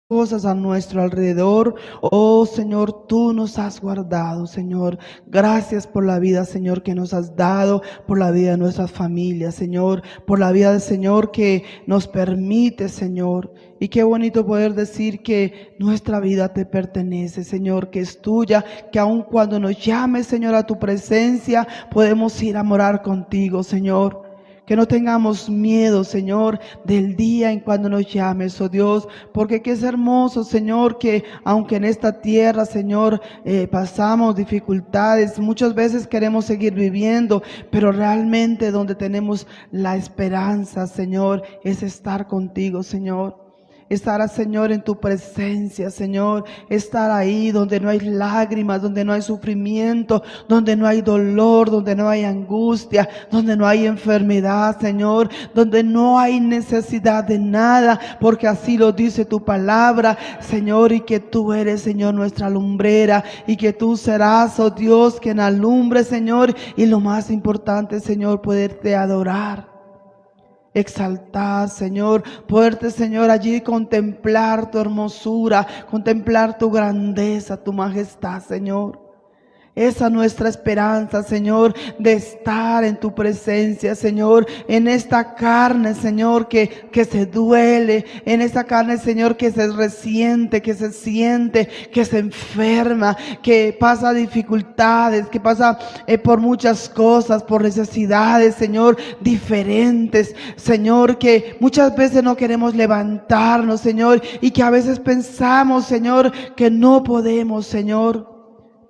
cosas a nuestro alrededor. Oh Señor, tú nos has guardado, Señor. Gracias por la vida, Señor, que nos has dado, por la vida de nuestras familias, Señor, por la vida del Señor que nos permite, Señor. Y qué bonito poder decir que nuestra vida te pertenece, Señor, que es tuya, que aun cuando nos llames, Señor, a tu presencia, podemos ir a morar contigo, Señor. Que no tengamos miedo, Señor, del día en cuando nos llames, oh Dios, porque que es hermoso, Señor, que aunque en esta tierra, Señor, pasamos dificultades, muchas veces queremos seguir viviendo, pero realmente donde tenemos la esperanza, Señor, es estar contigo, Señor. Estar, Señor, en tu presencia, Señor. Estar ahí donde no hay lágrimas, donde no hay sufrimiento, donde no hay dolor, donde no hay angustia, donde no hay enfermedad, Señor. Donde no hay necesidad de nada, porque así lo dice tu palabra, Señor. Y que tú eres, Señor, nuestra lumbrera. Y que tú serás, oh Dios, quien alumbre, Señor. Y lo más importante, Señor, poderte adorar. Exaltar, Señor, poderte, Señor, allí contemplar tu hermosura, contemplar tu grandeza, tu majestad, Señor. Esa es nuestra esperanza, Señor, de estar en tu presencia, Señor, en esta carne, Señor, que se duele, en esta carne, Señor, que se resiente, que se siente, que se enferma, que pasa dificultades, que pasa por muchas cosas, por necesidades, Señor, diferentes, Señor, que muchas veces no queremos levantarnos, Señor, y que a veces pensamos, Señor, que no podemos, Señor.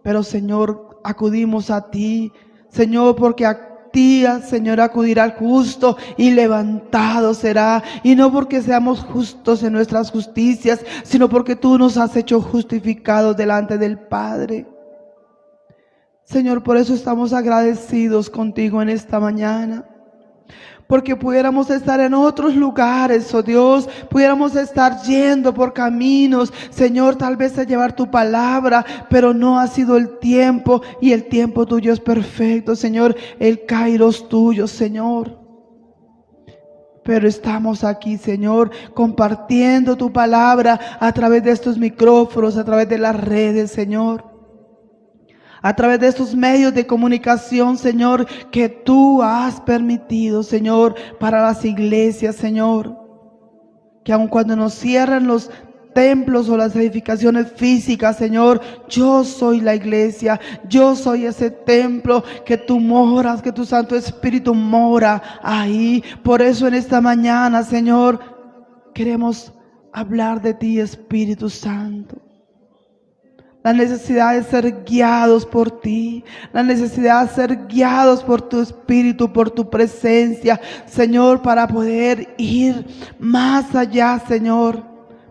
Pero, Señor, acudimos a ti, Señor, porque a ti, Señor, acudirá el justo y levantado será. Y no porque seamos justos en nuestras justicias, sino porque tú nos has hecho justificados delante del Padre. Señor, por eso estamos agradecidos contigo en esta mañana. Porque pudiéramos estar en otros lugares, oh Dios, pudiéramos estar yendo por caminos, Señor, tal vez a llevar tu palabra, pero no ha sido el tiempo, y el tiempo tuyo es perfecto, Señor, el kairos tuyo, Señor. Pero estamos aquí, Señor, compartiendo tu palabra a través de estos micrófonos, a través de las redes, Señor. A través de estos medios de comunicación, Señor, que tú has permitido, Señor, para las iglesias, Señor. Que aun cuando nos cierran los templos o las edificaciones físicas, Señor, yo soy la iglesia, yo soy ese templo que tú moras, que tu Santo Espíritu mora ahí. Por eso en esta mañana, Señor, queremos hablar de ti, Espíritu Santo. La necesidad de ser guiados por ti, la necesidad de ser guiados por tu Espíritu, por tu presencia, Señor, para poder ir más allá, Señor,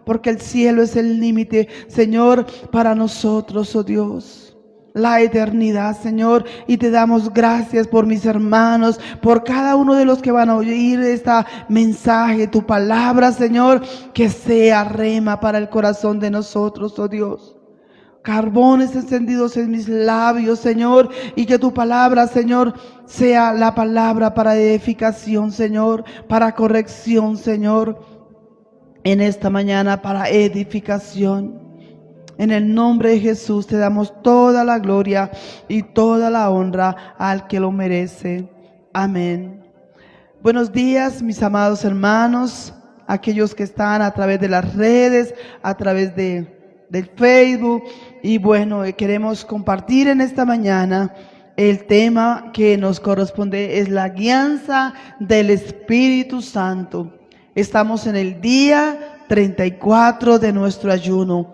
porque el cielo es el límite, Señor, para nosotros, oh Dios. La eternidad, Señor, y te damos gracias por mis hermanos, por cada uno de los que van a oír este mensaje, tu palabra, Señor, que sea rema para el corazón de nosotros, oh Dios. Carbones encendidos en mis labios, Señor, y que tu palabra, Señor, sea la palabra para edificación, Señor, para corrección, Señor, en esta mañana, para edificación. En el nombre de Jesús te damos toda la gloria y toda la honra al que lo merece. Amén. Buenos días, mis amados hermanos, aquellos que están a través de las redes, a través del Facebook. Y bueno, queremos compartir en esta mañana el tema que nos corresponde, es la guianza del Espíritu Santo. Estamos en el día 34 de nuestro ayuno.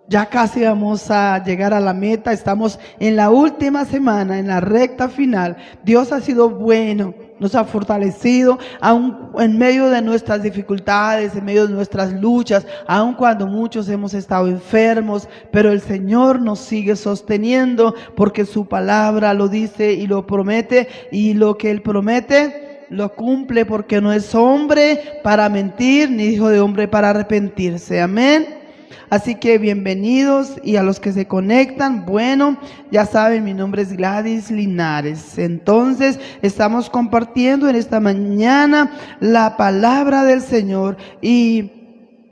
Ya casi vamos a llegar a la meta, estamos en la última semana, en la recta final. Dios ha sido bueno, nos ha fortalecido, aun en medio de nuestras dificultades, en medio de nuestras luchas, aun cuando muchos hemos estado enfermos, pero el Señor nos sigue sosteniendo, porque su palabra lo dice y lo promete, y lo que Él promete lo cumple, porque no es hombre para mentir, ni hijo de hombre para arrepentirse. Amén. Así que bienvenidos, y a los que se conectan, bueno, ya saben, mi nombre es Gladys Linares. Entonces, estamos compartiendo en esta mañana la palabra del Señor, y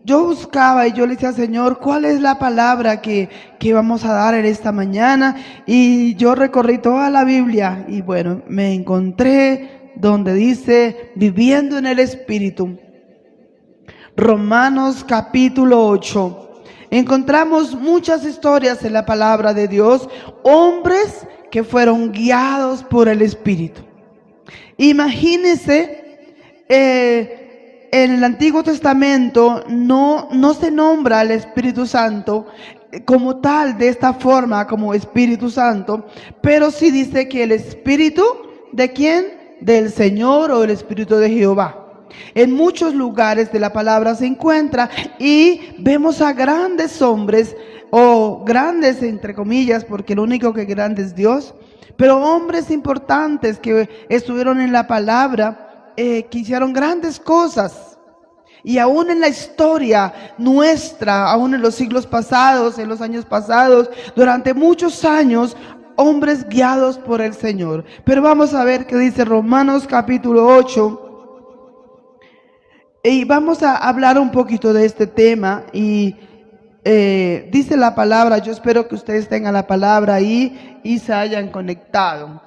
yo buscaba y yo le decía, Señor, ¿cuál es la palabra que vamos a dar en esta mañana? Y yo recorrí toda la Biblia y bueno, me encontré donde dice, viviendo en el Espíritu. Romanos capítulo 8. Encontramos muchas historias en la palabra de Dios, hombres que fueron guiados por el Espíritu. Imagínense, en el Antiguo Testamento no se nombra al Espíritu Santo como tal, de esta forma, como Espíritu Santo, pero sí dice que el Espíritu, ¿de quién? Del Señor o el Espíritu de Jehová. En muchos lugares de la palabra se encuentra y vemos a grandes hombres, o grandes entre comillas, porque lo único que es grande es Dios, pero hombres importantes que estuvieron en la palabra, que hicieron grandes cosas. Y aún en la historia nuestra, aún en los siglos pasados, en los años pasados, durante muchos años, hombres guiados por el Señor. Pero vamos a ver qué dice Romanos capítulo 8. Y vamos a hablar un poquito de este tema y dice la palabra, yo espero que ustedes tengan la palabra ahí y se hayan conectado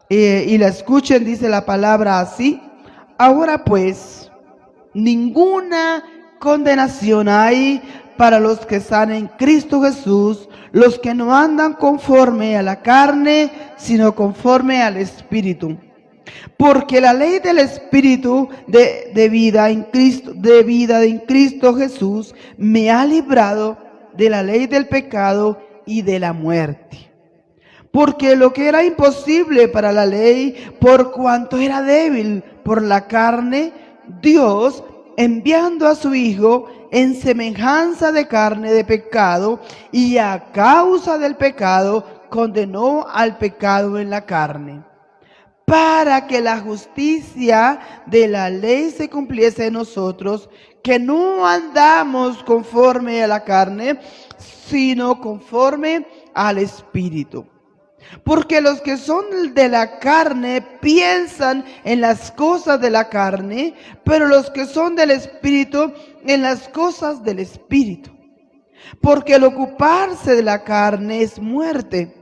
y la escuchen, dice la palabra así. Ahora pues, ninguna condenación hay para los que están en Cristo Jesús, los que no andan conforme a la carne, sino conforme al Espíritu. Porque la ley del Espíritu de vida en Cristo Jesús me ha librado de la ley del pecado y de la muerte. Porque lo que era imposible para la ley, por cuanto era débil por la carne, Dios, enviando a su Hijo en semejanza de carne de pecado, y a causa del pecado, condenó al pecado en la carne, para que la justicia de la ley se cumpliese en nosotros, que no andamos conforme a la carne, sino conforme al Espíritu. Porque los que son de la carne piensan en las cosas de la carne, pero los que son del Espíritu en las cosas del Espíritu. Porque el ocuparse de la carne es muerte,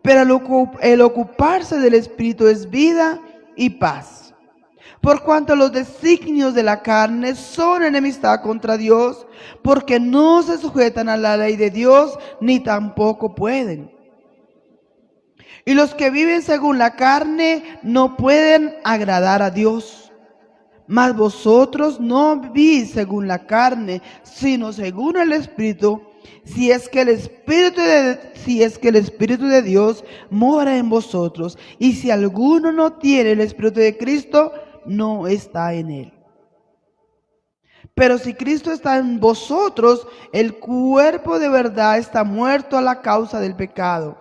pero el ocuparse del Espíritu es vida y paz. Por cuanto los designios de la carne son enemistad contra Dios, porque no se sujetan a la ley de Dios, ni tampoco pueden. Y los que viven según la carne no pueden agradar a Dios. Mas vosotros no vivís según la carne, sino según el Espíritu, si es que el Espíritu de Dios mora en vosotros. Y si alguno no tiene el Espíritu de Cristo, no está en él. Pero si Cristo está en vosotros, el cuerpo de verdad está muerto a causa del pecado.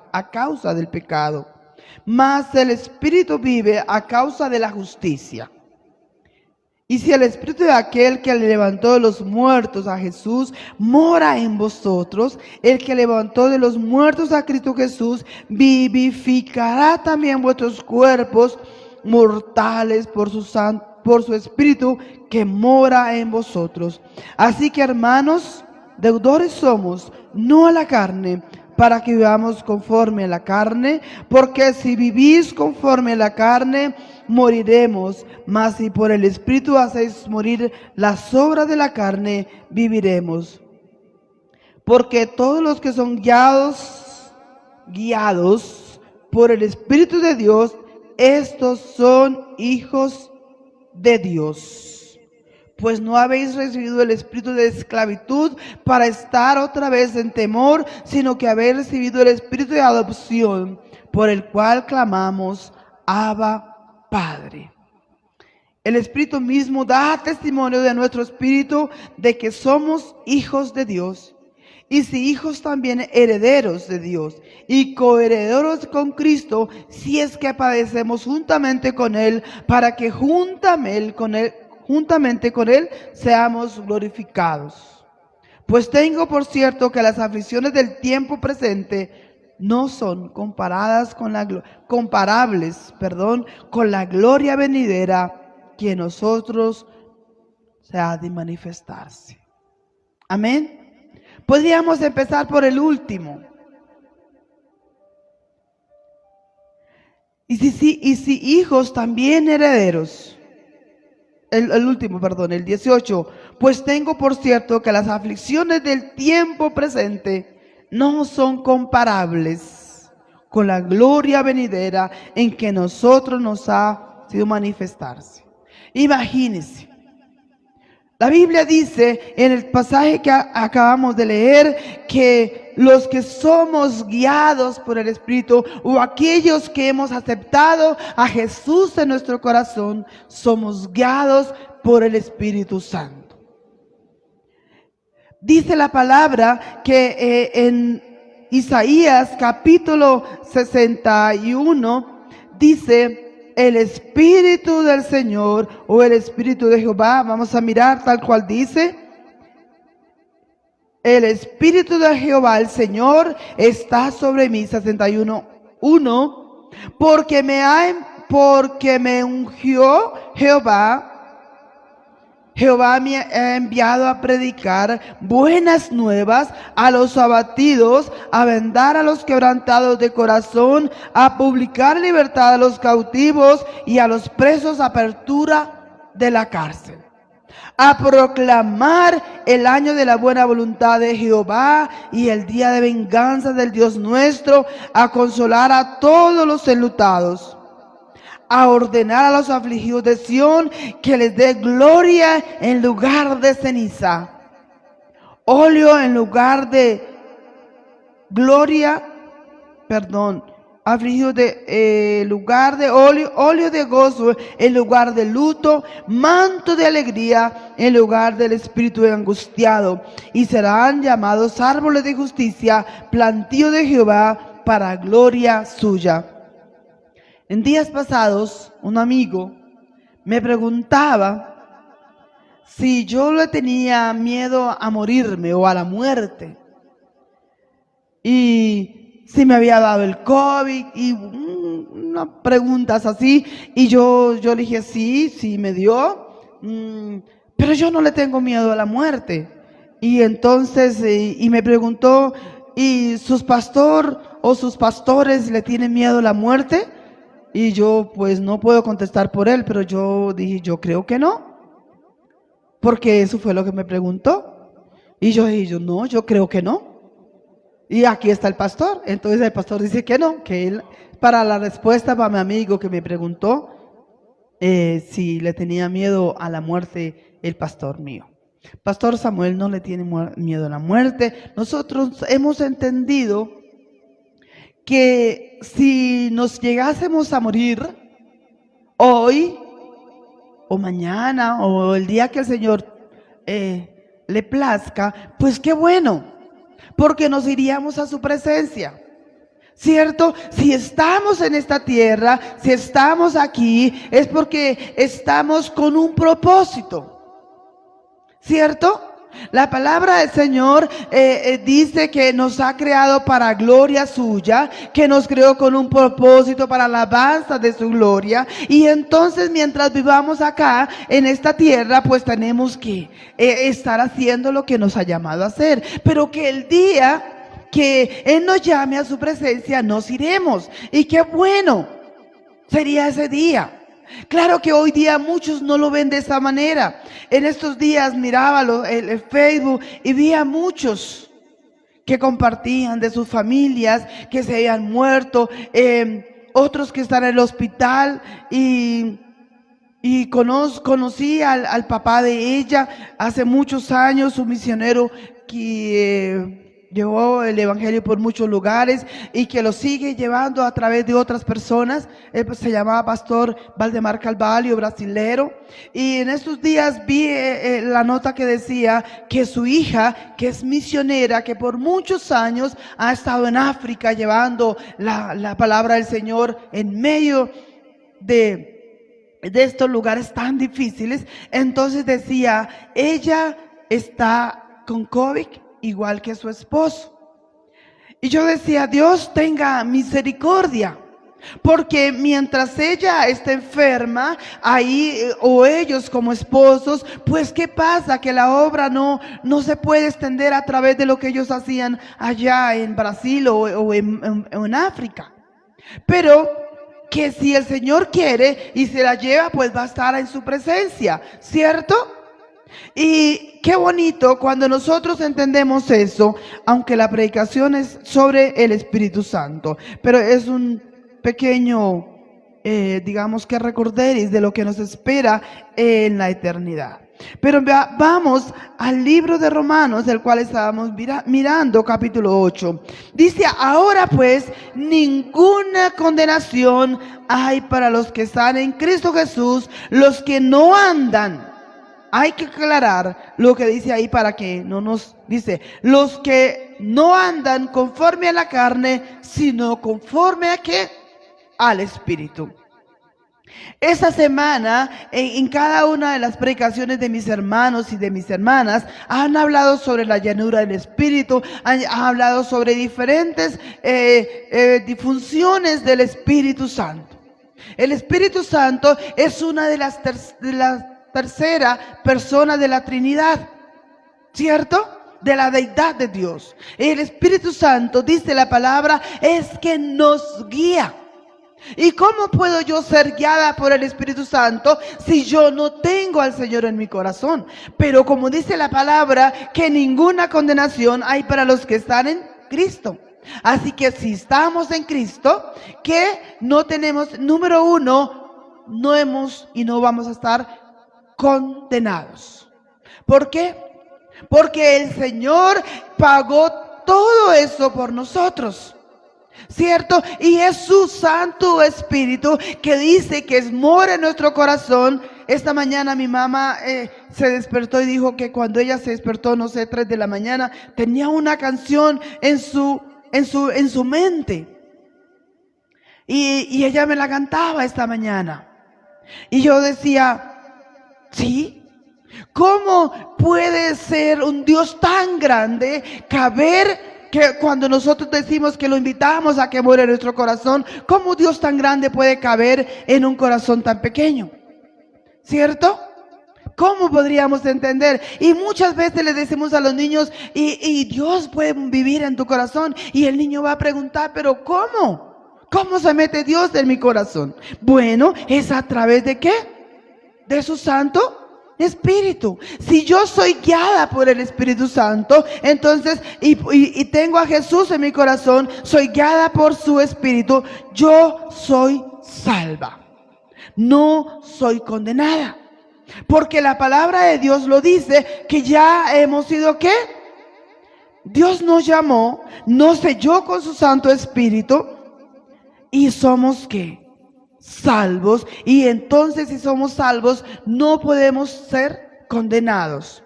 Mas el Espíritu vive a causa de la justicia. Y si el Espíritu de aquel que le levantó de los muertos a Jesús mora en vosotros, el que levantó de los muertos a Cristo Jesús vivificará también vuestros cuerpos mortales por su Espíritu que mora en vosotros. Así que, hermanos, deudores somos, no a la carne, para que vivamos conforme a la carne, porque si vivís conforme a la carne, moriremos, mas si por el Espíritu hacéis morir las obras de la carne, viviremos. Porque todos los que son guiados por el Espíritu de Dios, estos son hijos de Dios. Pues no habéis recibido el espíritu de esclavitud para estar otra vez en temor, sino que habéis recibido el espíritu de adopción, por el cual clamamos, Abba, Padre. El Espíritu mismo da testimonio de nuestro espíritu de que somos hijos de Dios. Y si hijos, también herederos de Dios y coherederos con Cristo, si es que padecemos juntamente con Él, para que juntamente con Él seamos glorificados. Pues tengo por cierto que las aflicciones del tiempo presente no son comparables con la gloria venidera que en nosotros se ha de manifestarse. Amén. Podríamos empezar por el último. Y si hijos, también herederos. El último, perdón, el 18. Pues tengo por cierto que las aflicciones del tiempo presente no son comparables con la gloria venidera en que nosotros nos ha sido manifestarse. Imagínense. La Biblia dice en el pasaje que acabamos de leer que los que somos guiados por el Espíritu o aquellos que hemos aceptado a Jesús en nuestro corazón, somos guiados por el Espíritu Santo. Dice la palabra que en Isaías capítulo 61 dice: el Espíritu del Señor o el Espíritu de Jehová, vamos a mirar tal cual dice: el Espíritu de Jehová, el Señor, está sobre mí, 61:1, porque me ungió Jehová. Jehová me ha enviado a predicar buenas nuevas a los abatidos, a vendar a los quebrantados de corazón, a publicar libertad a los cautivos y a los presos apertura de la cárcel, a proclamar el año de la buena voluntad de Jehová y el día de venganza del Dios nuestro, a consolar a todos los enlutados, a ordenar a los afligidos de Sión que les dé gloria en lugar de ceniza, óleo en lugar de gloria, afligidos de lugar de óleo de gozo en lugar de luto, manto de alegría en lugar del espíritu angustiado, y serán llamados árboles de justicia, plantío de Jehová para gloria suya. En días pasados, un amigo me preguntaba si yo le tenía miedo a morirme o a la muerte, y si me había dado el COVID y unas preguntas así, y yo le dije sí me dio, pero yo no le tengo miedo a la muerte. Y entonces y me preguntó: ¿y sus pastor o sus pastores le tienen miedo a la muerte? Y yo pues no puedo contestar por él, pero yo dije: yo creo que no, porque eso fue lo que me preguntó. Y yo dije: no, yo creo que no. Y aquí está el pastor. Entonces el pastor dice que no, que él, para la respuesta para mi amigo que me preguntó si le tenía miedo a la muerte, el pastor mío. Pastor Samuel no le tiene miedo a la muerte. Nosotros hemos entendido que si nos llegásemos a morir hoy o mañana o el día que el Señor le plazca, pues qué bueno, porque nos iríamos a su presencia, ¿cierto? Si estamos en esta tierra, si estamos aquí, es porque estamos con un propósito, ¿cierto? La palabra del Señor dice que nos ha creado para gloria suya, que nos creó con un propósito para la alabanza de su gloria. Y entonces mientras vivamos acá en esta tierra, pues tenemos que estar haciendo lo que nos ha llamado a hacer. Pero que el día que Él nos llame a su presencia, nos iremos. Y qué bueno sería ese día. Claro que hoy día muchos no lo ven de esa manera. En estos días miraba el Facebook y vi a muchos que compartían de sus familias que se habían muerto, otros que están en el hospital, y conocí al papá de ella hace muchos años, un misionero que llevó el evangelio por muchos lugares y que lo sigue llevando a través de otras personas. Él se llamaba Pastor Valdemar Carvalho, brasilero. Y en estos días vi la nota que decía que su hija, que es misionera, que por muchos años ha estado en África llevando la palabra del Señor en medio de estos lugares tan difíciles. Entonces decía: ella está con COVID igual que su esposo. Y yo decía: Dios tenga misericordia, Porque mientras ella está enferma, ahí, o ellos como esposos, pues ¿qué pasa? Que la obra no se puede extender a través de lo que ellos hacían allá en Brasil o en África. Pero que si el Señor quiere y se la lleva, pues va a estar en su presencia, ¿cierto? Y qué bonito cuando nosotros entendemos eso, aunque la predicación es sobre el Espíritu Santo, pero es un pequeño, digamos que recorderis de lo que nos espera en la eternidad. Pero vamos al libro de Romanos, del cual estábamos mirando, capítulo 8. Dice, ahora pues, ninguna condenación hay para los que están en Cristo Jesús, los que no andan. Hay que aclarar lo que dice ahí para que no nos dice, los que no andan conforme a la carne, sino conforme a ¿qué? Al Espíritu. Esta semana, en cada una de las predicaciones de mis hermanos y de mis hermanas, han hablado sobre la llanura del Espíritu, han hablado sobre diferentes funciones del Espíritu Santo. El Espíritu Santo es una de las tercera persona de la Trinidad, ¿cierto? De la deidad de Dios. El Espíritu Santo, dice la palabra, es que nos guía. ¿Y cómo puedo yo ser guiada por el Espíritu Santo si yo no tengo al Señor en mi corazón? Pero como dice la palabra, que ninguna condenación hay para los que están en Cristo. Así que si estamos en Cristo, que no tenemos, número uno, no hemos y no vamos a estar condenados. ¿Por qué? Porque el Señor pagó todo eso por nosotros, ¿cierto? Y es su Santo Espíritu que dice que mora en nuestro corazón. Esta mañana mi mamá se despertó y dijo que cuando ella se despertó, no sé, 3 de la mañana, tenía una canción en su mente. Y ella me la cantaba esta mañana. Y yo decía, ¿sí? ¿Cómo puede ser un Dios tan grande caber que cuando nosotros decimos que lo invitamos a que muera en nuestro corazón, cómo Dios tan grande puede caber en un corazón tan pequeño? ¿Cierto? ¿Cómo podríamos entender? Y muchas veces le decimos a los niños, y Dios puede vivir en tu corazón, y el niño va a preguntar, ¿pero cómo? ¿Cómo se mete Dios en mi corazón? Bueno, es a través de ¿qué? De su Santo Espíritu. Si yo soy guiada por el Espíritu Santo, entonces, y tengo a Jesús en mi corazón, soy guiada por su Espíritu, yo soy salva. No soy condenada. Porque la palabra de Dios lo dice, que ya hemos sido ¿qué? Dios nos llamó, nos selló con su Santo Espíritu y somos ¿qué? Salvos. Y entonces si somos salvos no podemos ser condenados.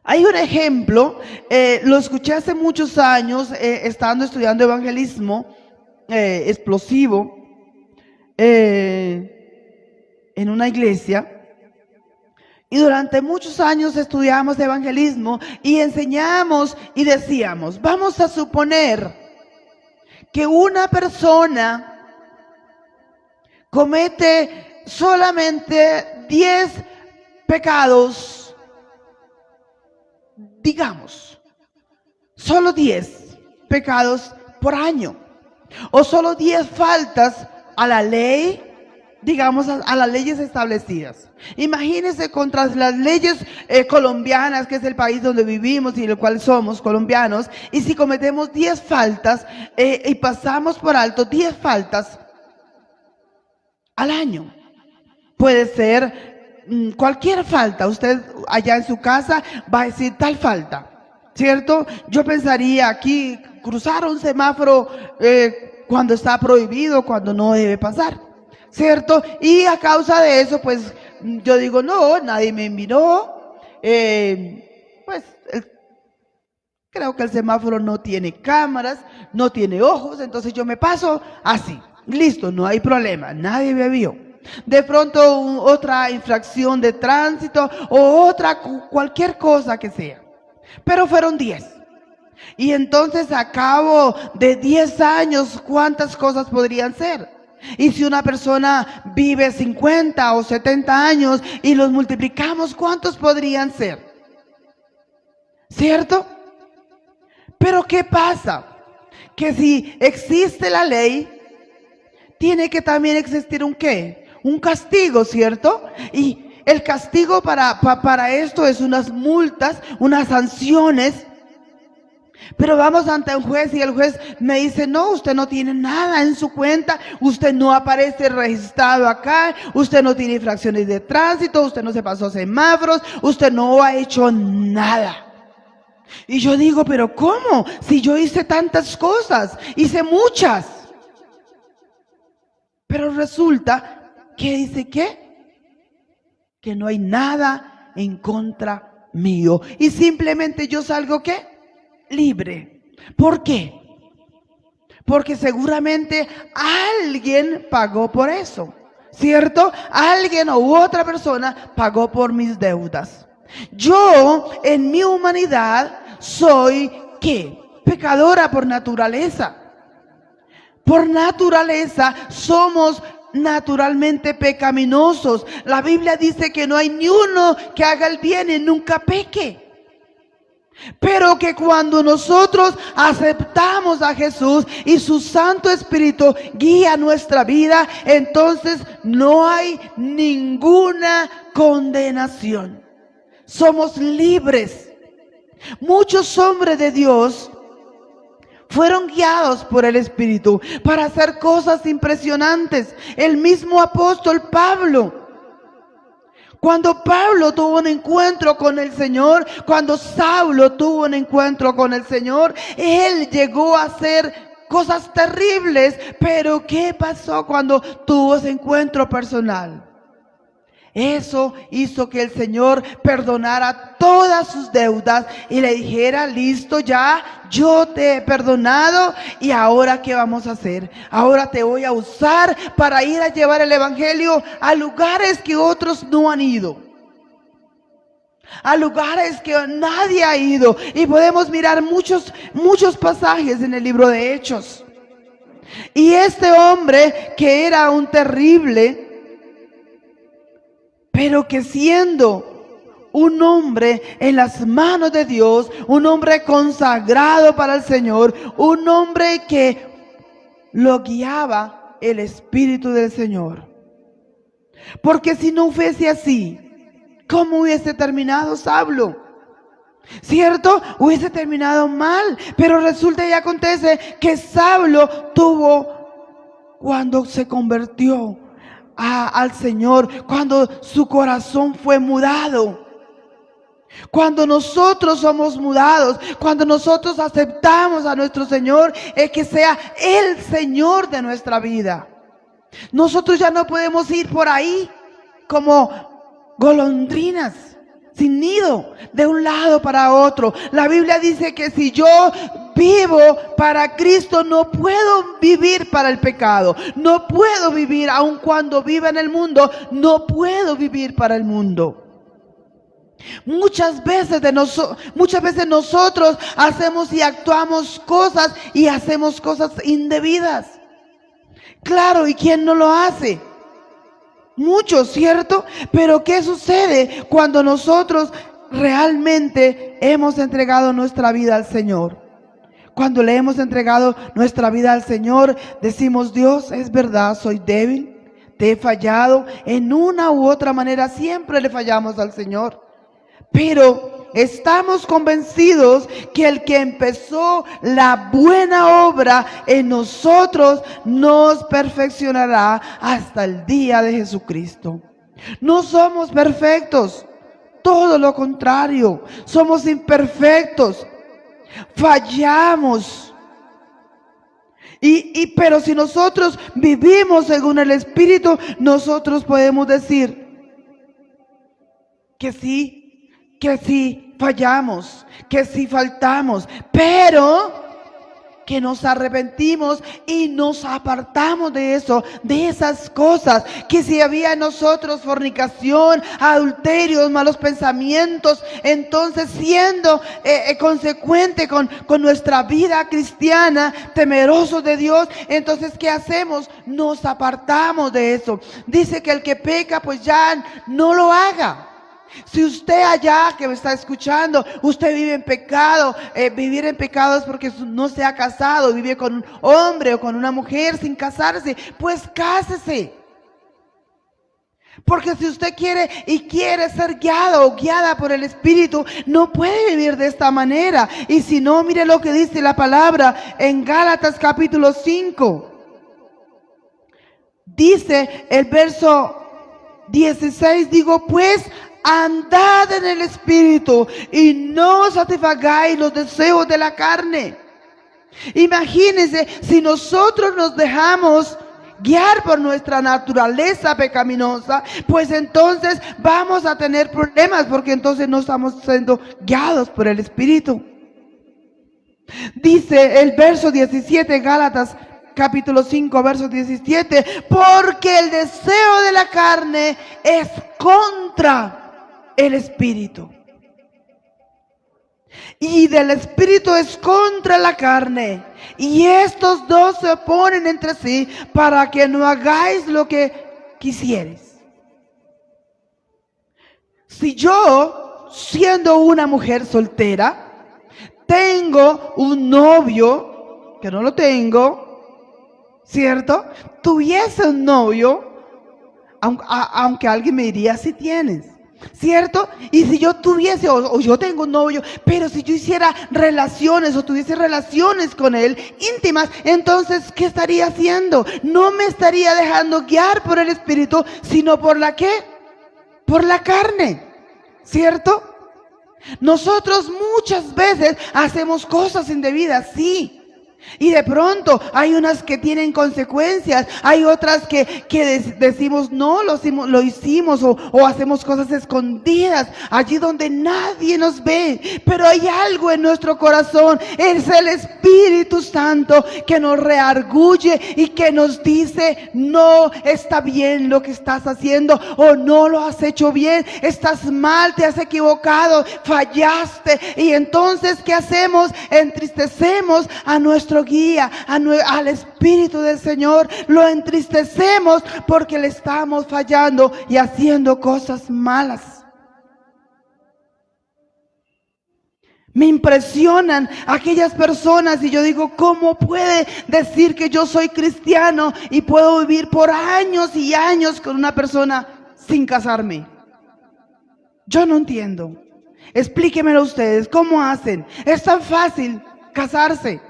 Hay un ejemplo, lo escuché hace muchos años estando estudiando evangelismo explosivo en una iglesia. Y durante muchos años estudiamos evangelismo y enseñamos y decíamos, vamos a suponer que una persona comete solamente 10 pecados, digamos, solo 10 pecados por año, o solo 10 faltas a la ley, digamos, a las leyes establecidas. Imagínense contra las leyes colombianas, que es el país donde vivimos y el cual somos colombianos, y si cometemos 10 faltas y pasamos por alto 10 faltas al año. Puede ser cualquier falta. Usted allá en su casa va a decir tal falta, ¿cierto? Yo pensaría aquí, cruzar un semáforo cuando está prohibido, cuando no debe pasar, ¿cierto? Y a causa de eso, pues yo digo, no, nadie me miró, pues creo que el semáforo no tiene cámaras, no tiene ojos, entonces yo me paso así. Listo, no hay problema, nadie me vio. De pronto otra infracción de tránsito o cualquier cosa que sea. Pero fueron 10. Y entonces a cabo de 10 años, ¿cuántas cosas podrían ser? Y si una persona vive 50 o 70 años y los multiplicamos, ¿cuántos podrían ser? ¿Cierto? Pero ¿qué pasa? Que si existe la ley, tiene que también existir un ¿qué? Un castigo, ¿cierto? Y el castigo para esto es unas multas, unas sanciones. Pero vamos ante un juez y el juez me dice, no, usted no tiene nada en su cuenta, usted no aparece registrado acá, usted no tiene infracciones de tránsito, usted no se pasó semáforos, usted no ha hecho nada. Y yo digo, pero ¿cómo? Si yo hice tantas cosas, hice muchas. Pero resulta que dice que no hay nada en contra mío. Y simplemente yo salgo ¿qué? Libre. ¿Por qué? Porque seguramente alguien pagó por eso, ¿cierto? Alguien u otra persona pagó por mis deudas. Yo en mi humanidad soy ¿qué? Pecadora por naturaleza. Por naturaleza somos naturalmente pecaminosos. La Biblia dice que no hay ni uno que haga el bien y nunca peque. Pero que cuando nosotros aceptamos a Jesús y su Santo Espíritu guía nuestra vida, entonces no hay ninguna condenación. Somos libres. Muchos hombres de Dios fueron guiados por el Espíritu para hacer cosas impresionantes. El mismo apóstol Pablo. Cuando Pablo tuvo un encuentro con el Señor, cuando Saulo tuvo un encuentro con el Señor, él llegó a hacer cosas terribles. Pero ¿qué pasó cuando tuvo ese encuentro personal? Eso hizo que el Señor perdonara todas sus deudas y le dijera, listo ya, yo te he perdonado y ahora ¿qué vamos a hacer? Ahora te voy a usar para ir a llevar el evangelio a lugares que otros no han ido. A lugares que nadie ha ido. Y podemos mirar muchos pasajes en el libro de Hechos. Y este hombre que era un terrible, pero que siendo un hombre en las manos de Dios, un hombre consagrado para el Señor, un hombre que lo guiaba el Espíritu del Señor. Porque si no fuese así, ¿cómo hubiese terminado Saulo? ¿Cierto? Hubiese terminado mal. Pero resulta y acontece que Saulo tuvo, cuando se convirtió al Señor, cuando su corazón fue mudado. Cuando nosotros somos mudados, cuando nosotros aceptamos a nuestro Señor, es que sea el Señor de nuestra vida. Nosotros ya no podemos ir por ahí como golondrinas sin nido, de un lado para otro. La Biblia dice que si yo vivo para Cristo, no puedo vivir para el pecado. No puedo vivir, aun cuando viva en el mundo, no puedo vivir para el mundo. Muchas veces nosotros hacemos y actuamos cosas y hacemos cosas indebidas. Claro, ¿y quién no lo hace? Muchos, ¿cierto? Pero ¿qué sucede cuando nosotros realmente hemos entregado nuestra vida al Señor? Cuando le hemos entregado nuestra vida al Señor, decimos, Dios, es verdad, soy débil, te he fallado, en una u otra manera siempre le fallamos al Señor. Pero estamos convencidos que el que empezó la buena obra en nosotros nos perfeccionará hasta el día de Jesucristo. No somos perfectos, todo lo contrario, somos imperfectos, fallamos. Pero si nosotros vivimos según el Espíritu, nosotros podemos decir que sí fallamos, que sí faltamos, pero que nos arrepentimos y nos apartamos de eso, de esas cosas, que si había en nosotros fornicación, adulterios, malos pensamientos, entonces siendo consecuente con nuestra vida cristiana, temerosos de Dios, entonces ¿qué hacemos? Nos apartamos de eso. Dice que el que peca pues ya no lo haga. Si usted allá que me está escuchando, usted vive en pecado, vivir en pecado es porque no se ha casado, vive con un hombre o con una mujer sin casarse, pues cásese. Porque si usted quiere ser guiado o guiada por el Espíritu, no puede vivir de esta manera. Y si no, mire lo que dice la palabra en Gálatas capítulo 5. Dice el verso 16, digo pues, andad en el Espíritu y no satisfagáis los deseos de la carne. Imagínense, si nosotros nos dejamos guiar por nuestra naturaleza pecaminosa, pues entonces vamos a tener problemas, porque entonces no estamos siendo guiados por el Espíritu. Dice el verso 17, Gálatas capítulo 5, verso 17, porque el deseo de la carne es contra el Espíritu, y del Espíritu es contra la carne, y estos dos se oponen entre sí para que no hagáis lo que quisieres. Si yo, siendo una mujer soltera, tengo un novio, que no lo tengo, ¿cierto? Tuviese un novio, aunque alguien me diría si tienes, ¿cierto? Y si yo tuviese, o yo tengo un novio, pero si yo hiciera relaciones o tuviese relaciones con él íntimas, entonces ¿qué estaría haciendo? No me estaría dejando guiar por el Espíritu, sino por la ¿qué? Por la carne, ¿cierto? Nosotros muchas veces hacemos cosas indebidas, sí. Y de pronto hay unas que tienen consecuencias, hay otras que decimos no, lo hicimos o hacemos cosas escondidas, allí donde nadie nos ve, pero hay algo en nuestro corazón, es el Espíritu Santo que nos reargulle y que nos dice no está bien lo que estás haciendo, o no lo has hecho bien, estás mal, te has equivocado, fallaste. Y entonces ¿qué hacemos? Entristecemos a nuestro guía, al Espíritu del Señor, lo entristecemos porque le estamos fallando y haciendo cosas malas. Me impresionan aquellas personas y yo digo, ¿cómo puede decir que yo soy cristiano y puedo vivir por años y años con una persona sin casarme? Yo no entiendo. Explíquemelo ustedes, ¿cómo hacen? Es tan fácil casarse.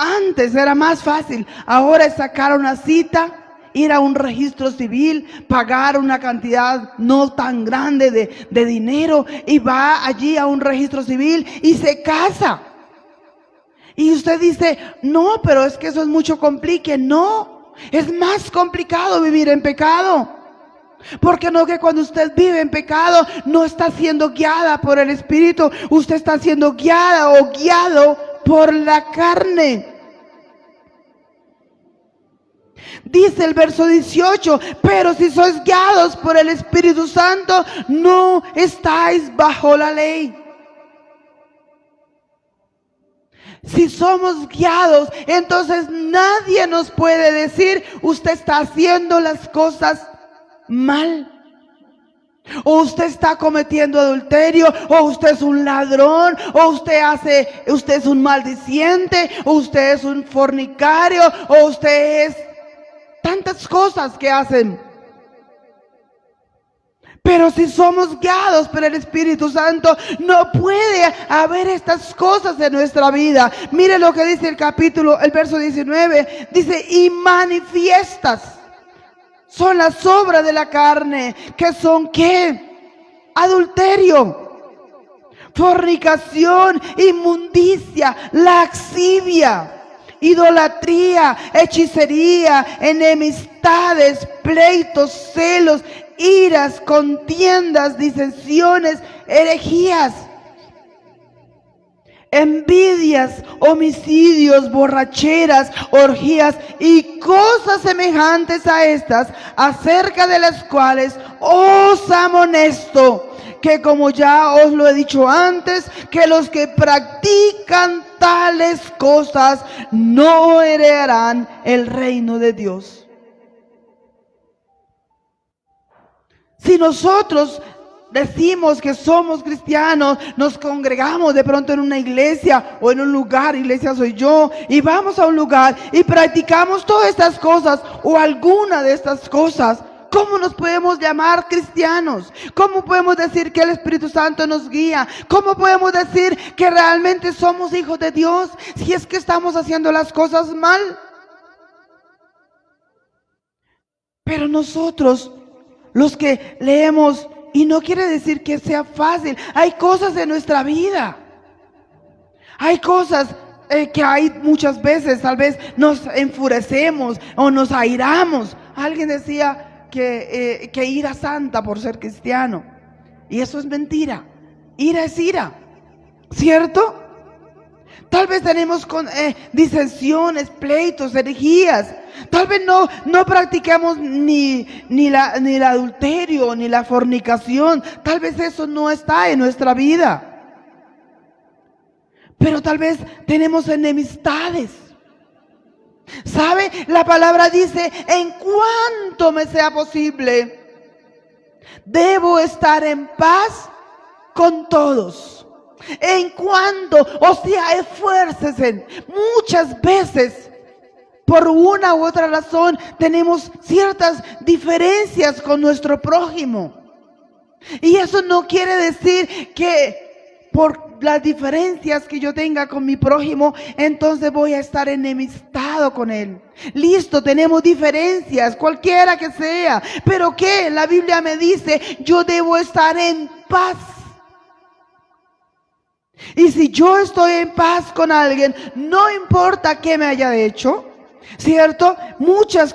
Antes era más fácil, ahora es sacar una cita, ir a un registro civil, pagar una cantidad no tan grande de dinero y va allí a un registro civil y se casa. Y usted dice, no, pero es que eso es mucho complique. No, es más complicado vivir en pecado. Porque no, que cuando usted vive en pecado no está siendo guiada por el Espíritu, usted está siendo guiada o guiado por la carne. Dice el verso 18, pero si sois guiados por el Espíritu Santo, no estáis bajo la ley. Si somos guiados, entonces nadie nos puede decir, usted está haciendo las cosas mal, o usted está cometiendo adulterio, o usted es un ladrón, o usted es un maldiciente, o usted es un fornicario, o usted es tantas cosas que hacen. Pero si somos guiados por el Espíritu Santo, no puede haber estas cosas en nuestra vida. Mire lo que dice el verso 19, dice, y manifiestas son las obras de la carne, que son ¿qué? Adulterio, fornicación, inmundicia, lascivia, idolatría, hechicería, enemistades, pleitos, celos, iras, contiendas, disensiones, herejías. envidias, homicidios, borracheras, orgías y cosas semejantes a estas, acerca de las cuales os amonesto, que como ya os lo he dicho antes, que los que practican tales cosas no heredarán el reino de Dios. Si nosotros decimos que somos cristianos, nos congregamos de pronto en una iglesia o en un lugar, iglesia soy yo, y vamos a un lugar y practicamos todas estas cosas o alguna de estas cosas, ¿cómo nos podemos llamar cristianos? ¿Cómo podemos decir que el Espíritu Santo nos guía? ¿Cómo podemos decir que realmente somos hijos de Dios si es que estamos haciendo las cosas mal? Pero nosotros, los que leemos, y no quiere decir que sea fácil, hay cosas en nuestra vida, hay cosas que hay muchas veces, tal vez nos enfurecemos o nos airamos. Alguien decía que ira santa por ser cristiano, y eso es mentira. Ira es ira, ¿cierto? Tal vez tenemos disensiones, pleitos, herejías. Tal vez no practicamos ni el adulterio, ni la fornicación. Tal vez eso no está en nuestra vida. Pero tal vez tenemos enemistades. ¿Sabe? La palabra dice, en cuanto me sea posible, debo estar en paz con todos. En cuanto, o sea, esfuércese. Muchas veces, por una u otra razón, tenemos ciertas diferencias con nuestro prójimo. Y eso no quiere decir que por las diferencias que yo tenga con mi prójimo, entonces voy a estar enemistado con él. Listo, tenemos diferencias, cualquiera que sea. Pero ¿qué? La Biblia me dice, yo debo estar en paz. Y si yo estoy en paz con alguien, no importa qué me haya hecho, ¿cierto?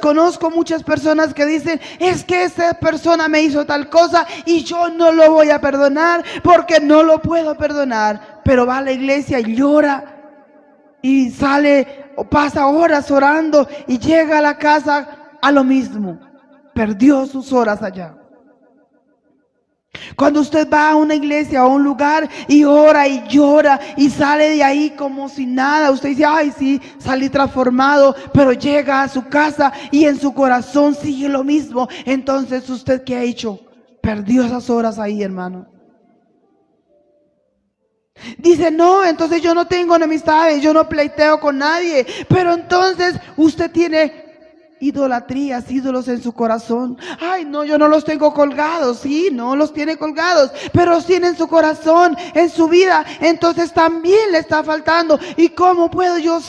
Conozco muchas personas que dicen, es que esa persona me hizo tal cosa y yo no lo voy a perdonar porque no lo puedo perdonar. Pero va a la iglesia y llora y sale o pasa horas orando y llega a la casa a lo mismo. Perdió sus horas allá. Cuando usted va a una iglesia o a un lugar y ora y llora y sale de ahí como si nada, usted dice, ay sí, salí transformado, pero llega a su casa y en su corazón sigue lo mismo. Entonces, ¿usted qué ha hecho? Perdió esas horas ahí, hermano. Dice, no, entonces yo no tengo enemistades, yo no pleiteo con nadie. Pero entonces usted tiene idolatrías, ídolos en su corazón. Ay, no, yo no los tengo colgados. Sí, no los tiene colgados, pero sí en su corazón, en su vida. Entonces también le está faltando. ¿Y cómo puedo yo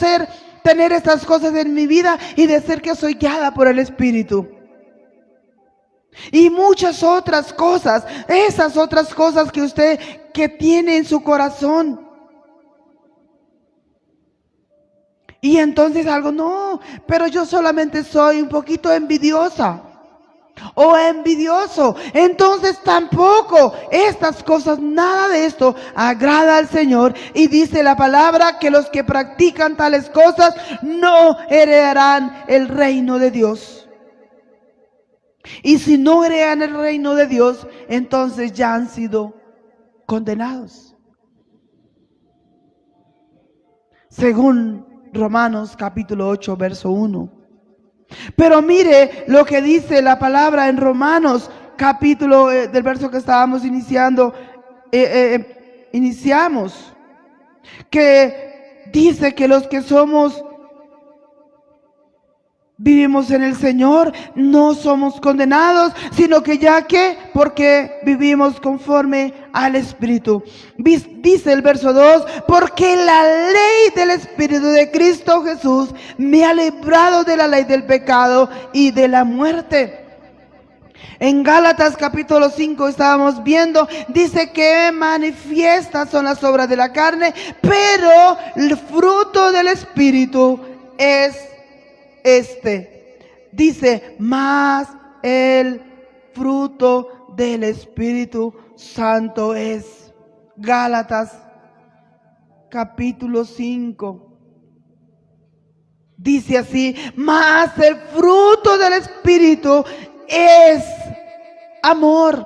tener estas cosas en mi vida y decir que soy guiada por el Espíritu? Y muchas otras cosas, esas otras cosas que usted que tiene en su corazón. Y entonces algo, no, pero yo solamente soy un poquito envidiosa o envidioso. Entonces tampoco estas cosas, nada de esto agrada al Señor. Y dice la palabra que los que practican tales cosas no heredarán el reino de Dios. Y si no heredan el reino de Dios, entonces ya han sido condenados. Según Romanos capítulo 8, verso 1. Pero mire lo que dice la palabra en Romanos capítulo del verso que estábamos iniciamos, que dice que los que vivimos en el Señor, no somos condenados, sino que porque vivimos conforme al Espíritu. Dice el verso 2, porque la ley del Espíritu de Cristo Jesús me ha librado de la ley del pecado y de la muerte. En Gálatas capítulo 5 estábamos viendo, dice que manifiestas son las obras de la carne, pero el fruto del Espíritu es dice, más el fruto del Espíritu Santo es. Gálatas capítulo 5. Dice así: mas el fruto del Espíritu es amor,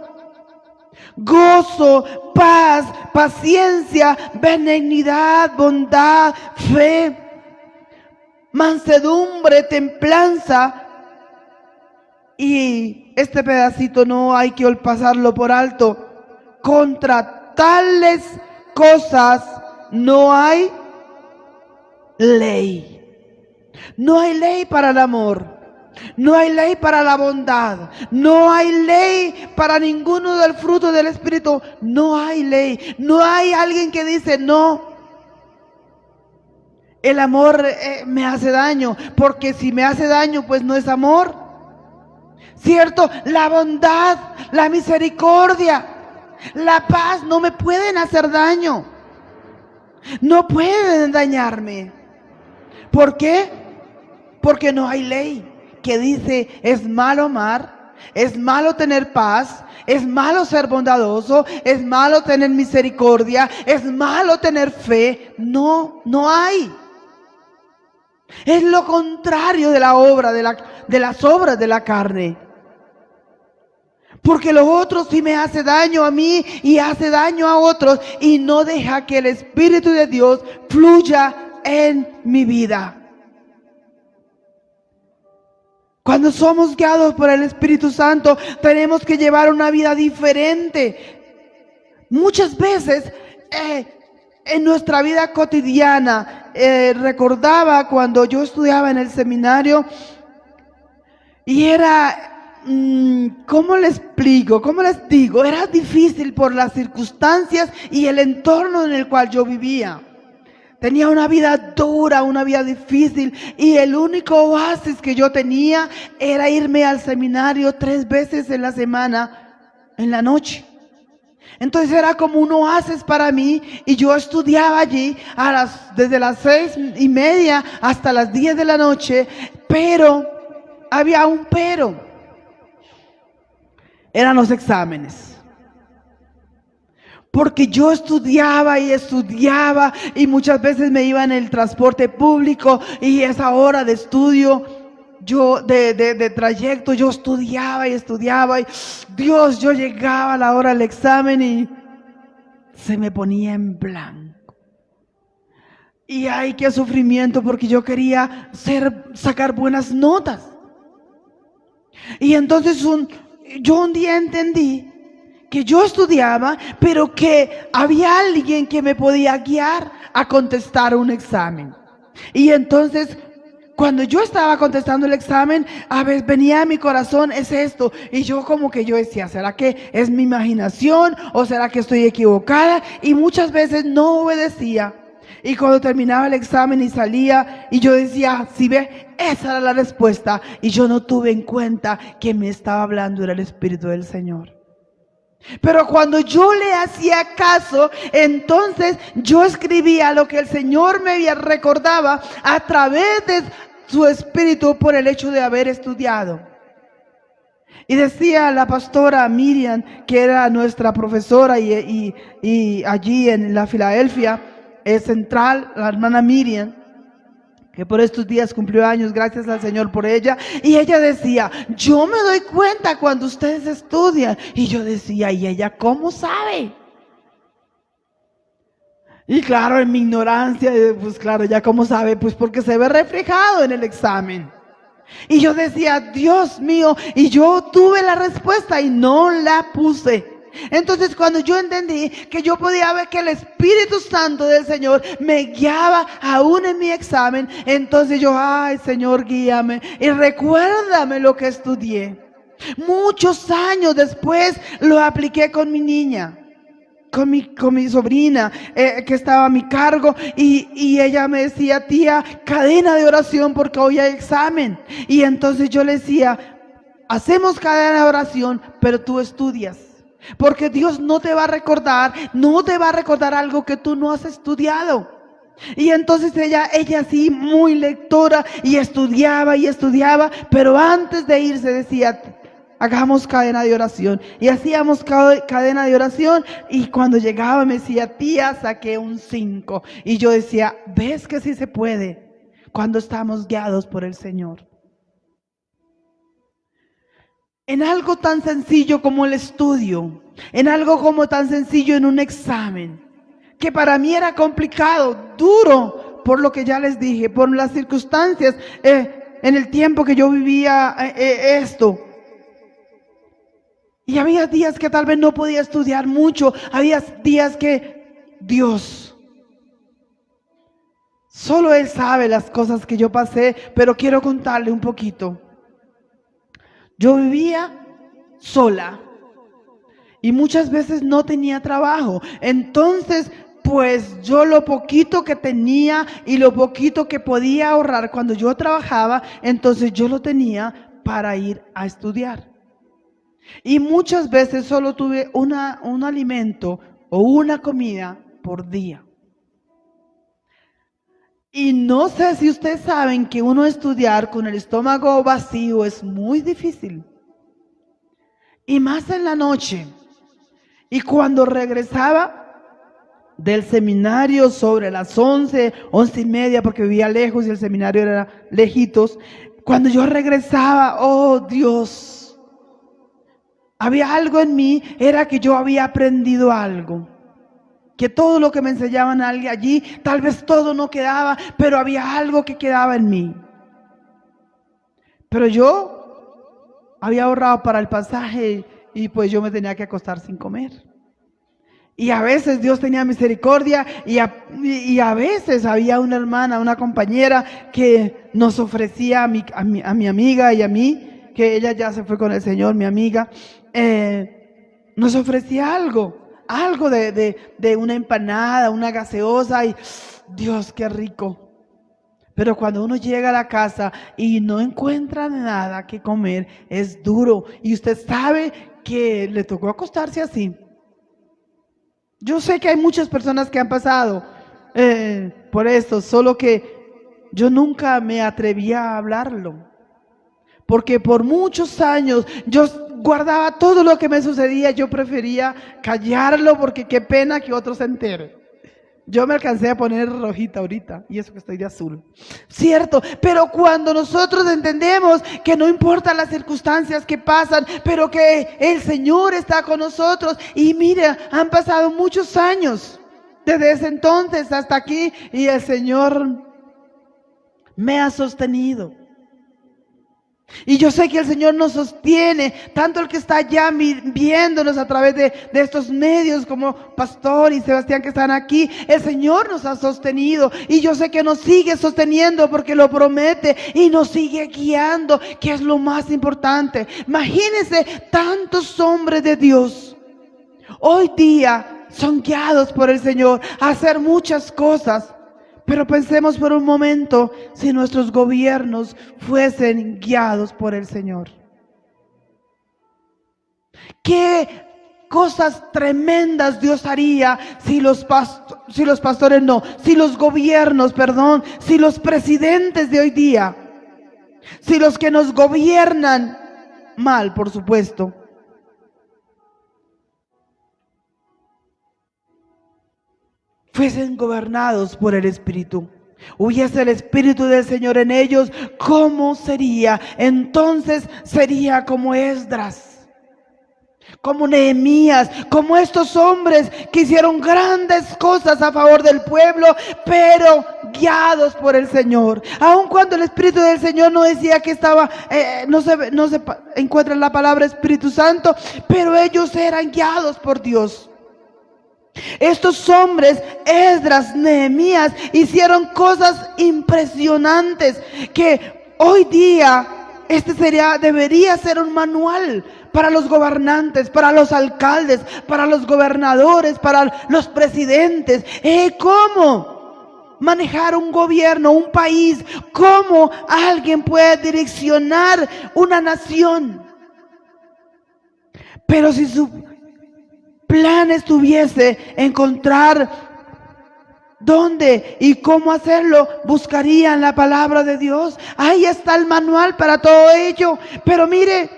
gozo, paz, paciencia, benignidad, bondad, fe, mansedumbre, templanza. Y este pedacito no hay que pasarlo por alto. Contra tales cosas no hay ley. No hay ley para el amor, no hay ley para la bondad, no hay ley para ninguno del fruto del Espíritu, no hay ley. No hay alguien que dice no, el amor me hace daño, porque si me hace daño pues no es amor, ¿cierto? La bondad, la misericordia, la paz no me pueden hacer daño, no pueden dañarme. ¿Por qué? Porque no hay ley que dice es malo amar, es malo tener paz, es malo ser bondadoso, es malo tener misericordia, es malo tener fe. No, no hay. Es lo contrario de la obra, de las obras de la carne. Porque lo otro sí me hace daño a mí y hace daño a otros y no deja que el Espíritu de Dios fluya en mi vida. Cuando somos guiados por el Espíritu Santo, tenemos que llevar una vida diferente. Muchas veces en nuestra vida cotidiana, recordaba cuando yo estudiaba en el seminario y era, ¿cómo les explico? ¿Cómo les digo? Era difícil por las circunstancias y el entorno en el cual yo vivía. Tenía una vida dura, una vida difícil, y el único oasis que yo tenía era irme al seminario 3 veces en la semana, en la noche. Entonces era como un oasis para mí, y yo estudiaba allí desde las 6:30 hasta las 10 de la noche, pero había un pero. Eran los exámenes. Porque yo estudiaba y muchas veces me iba en el transporte público y esa hora de estudio, yo de trayecto, yo estudiaba y Dios, yo llegaba a la hora del examen y se me ponía en blanco. Y ay, qué sufrimiento, porque yo quería sacar buenas notas. Y entonces yo un día entendí que yo estudiaba, pero que había alguien que me podía guiar a contestar un examen. Y entonces, cuando yo estaba contestando el examen, a veces venía a mi corazón, es esto. Y yo decía, ¿será que es mi imaginación o será que estoy equivocada? Y muchas veces no obedecía. Y cuando terminaba el examen y salía, y yo decía, si ve, esa era la respuesta. Y yo no tuve en cuenta que me estaba hablando era el Espíritu del Señor. Pero cuando yo le hacía caso, entonces yo escribía lo que el Señor me recordaba a través de su Espíritu por el hecho de haber estudiado. Y decía la pastora Miriam, que era nuestra profesora y allí en la Filadelfia Central, la hermana Miriam, que por estos días cumplió años, gracias al Señor por ella. Y ella decía, yo me doy cuenta cuando ustedes estudian. Y yo decía, ¿y ella cómo sabe? Y claro, en mi ignorancia, pues claro, ¿ya cómo sabe? Pues porque se ve reflejado en el examen. Y yo decía, Dios mío, y yo tuve la respuesta y no la puse. Entonces cuando yo entendí que yo podía ver que el Espíritu Santo del Señor me guiaba aún en mi examen, entonces yo, ay Señor, guíame y recuérdame lo que estudié. Muchos años después lo apliqué con mi niña, con mi sobrina que estaba a mi cargo, y ella me decía, tía, cadena de oración porque hoy hay examen. Y entonces yo le decía, hacemos cadena de oración, pero tú estudias. Porque Dios no te va a recordar algo que tú no has estudiado. Y entonces ella sí, muy lectora, y estudiaba, pero antes de irse decía, hagamos cadena de oración. Y hacíamos cadena de oración, y cuando llegaba me decía, tía, saqué un 5. Y yo decía, ¿ves que sí se puede? Cuando estamos guiados por el Señor. En algo tan sencillo como el estudio, en algo como tan sencillo en un examen, que para mí era complicado, duro, por lo que ya les dije, por las circunstancias, en el tiempo que yo vivía esto. Y había días que tal vez no podía estudiar mucho, había días que Dios, solo Él sabe las cosas que yo pasé, pero quiero contarle un poquito. Yo vivía sola y muchas veces no tenía trabajo. Entonces, pues yo lo poquito que tenía y lo poquito que podía ahorrar cuando yo trabajaba, entonces yo lo tenía para ir a estudiar. Y muchas veces solo tuve un alimento o una comida por día. Y no sé si ustedes saben que uno estudiar con el estómago vacío es muy difícil. Y más en la noche. Y cuando regresaba del seminario sobre las 11, 11:30, porque vivía lejos y el seminario era lejitos, cuando yo regresaba, oh Dios, había algo en mí, era que yo había aprendido algo. Que todo lo que me enseñaban allí, tal vez todo no quedaba, pero había algo que quedaba en mí. Pero yo había ahorrado para el pasaje y pues yo me tenía que acostar sin comer. Y a veces Dios tenía misericordia y a veces había una hermana, una compañera que nos ofrecía a mi amiga y a mí, que ella ya se fue con el Señor, mi amiga, nos ofrecía algo de una empanada, una gaseosa, y Dios, qué rico. Pero cuando uno llega a la casa y no encuentra nada que comer, es duro. Y usted sabe que le tocó acostarse así. Yo sé que hay muchas personas que han pasado por esto, solo que yo nunca me atrevía a hablarlo. Porque por muchos años yo guardaba todo lo que me sucedía, yo prefería callarlo porque qué pena que otros se enteren. Yo me alcancé a poner rojita ahorita, y eso que estoy de azul. Cierto, pero cuando nosotros entendemos que no importa las circunstancias que pasan, pero que el Señor está con nosotros, y mira, han pasado muchos años desde ese entonces hasta aquí, y el Señor me ha sostenido. Y yo sé que el Señor nos sostiene, tanto el que está allá viéndonos a través de estos medios como Pastor y Sebastián que están aquí. El Señor nos ha sostenido y yo sé que nos sigue sosteniendo porque lo promete y nos sigue guiando, que es lo más importante. Imagínense tantos hombres de Dios hoy día son guiados por el Señor a hacer muchas cosas. Pero pensemos por un momento si nuestros gobiernos fuesen guiados por el Señor. ¿Qué cosas tremendas Dios haría si los gobiernos, si los presidentes de hoy día, si los que nos gobiernan mal, por supuesto, fuesen gobernados por el Espíritu, hubiese el Espíritu del Señor en ellos, ¿cómo sería? Entonces sería como Esdras, como Nehemías, como estos hombres que hicieron grandes cosas a favor del pueblo, pero guiados por el Señor. Aun cuando el Espíritu del Señor no decía que estaba, no se encuentra en la palabra Espíritu Santo, pero ellos eran guiados por Dios. Estos hombres, Esdras, Nehemías, hicieron cosas impresionantes que hoy día debería ser un manual para los gobernantes, para los alcaldes, para los gobernadores, para los presidentes. ¿Cómo manejar un gobierno, un país? ¿Cómo alguien puede direccionar una nación? Pero si su plan estuviese encontrar dónde y cómo hacerlo, buscarían la palabra de Dios. Ahí está el manual para todo ello. Pero mire,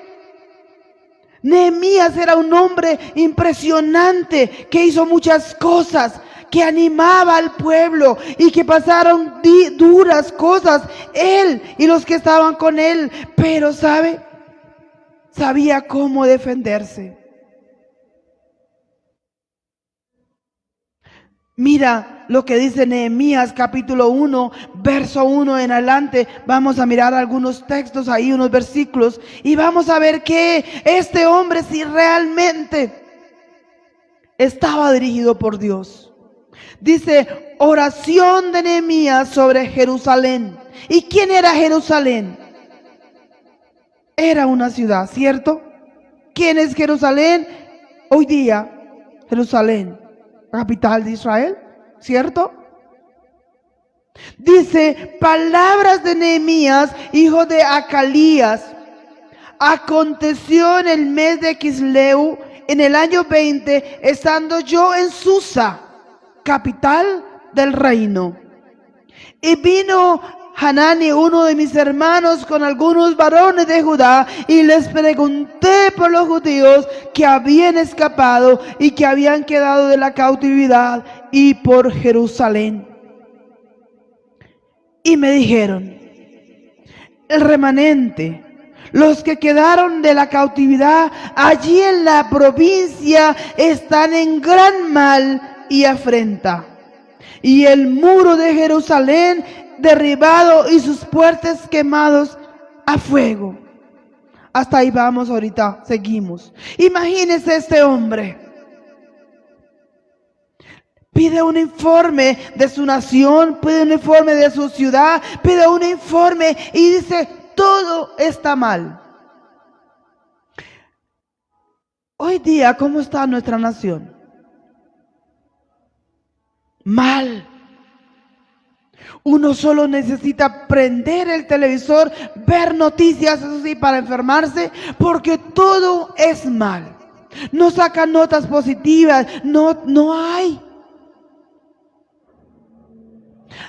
Nehemías era un hombre impresionante que hizo muchas cosas, que animaba al pueblo y que pasaron duras cosas él y los que estaban con él, pero sabía cómo defenderse. Mira lo que dice Nehemías capítulo 1, verso 1 en adelante. Vamos a mirar algunos textos ahí, unos versículos, y vamos a ver que este hombre sí realmente estaba dirigido por Dios. Dice, oración de Nehemías sobre Jerusalén. ¿Y quién era Jerusalén? Era una ciudad, ¿cierto? ¿Quién es Jerusalén? Hoy día, Jerusalén, capital de Israel, ¿cierto? Dice, palabras de Nehemías, hijo de Acalías. Aconteció en el mes de Quisleu, en el año 20, estando yo en Susa, capital del reino. Y vino Hanani, uno de mis hermanos, con algunos varones de Judá, y les pregunté por los judíos que habían escapado y que habían quedado de la cautividad, y por Jerusalén. Y me dijeron, el remanente, los que quedaron de la cautividad allí en la provincia, están en gran mal y afrenta. Y el muro de Jerusalén derribado y sus puertas quemados a fuego. Hasta ahí vamos ahorita, seguimos. Imagínese este hombre. Pide un informe de su nación, pide un informe de su ciudad, pide un informe y dice, todo está mal. Hoy día, ¿cómo está nuestra nación? Mal. Uno solo necesita prender el televisor, ver noticias, eso sí, para enfermarse, porque todo es mal. No sacan notas positivas, no hay.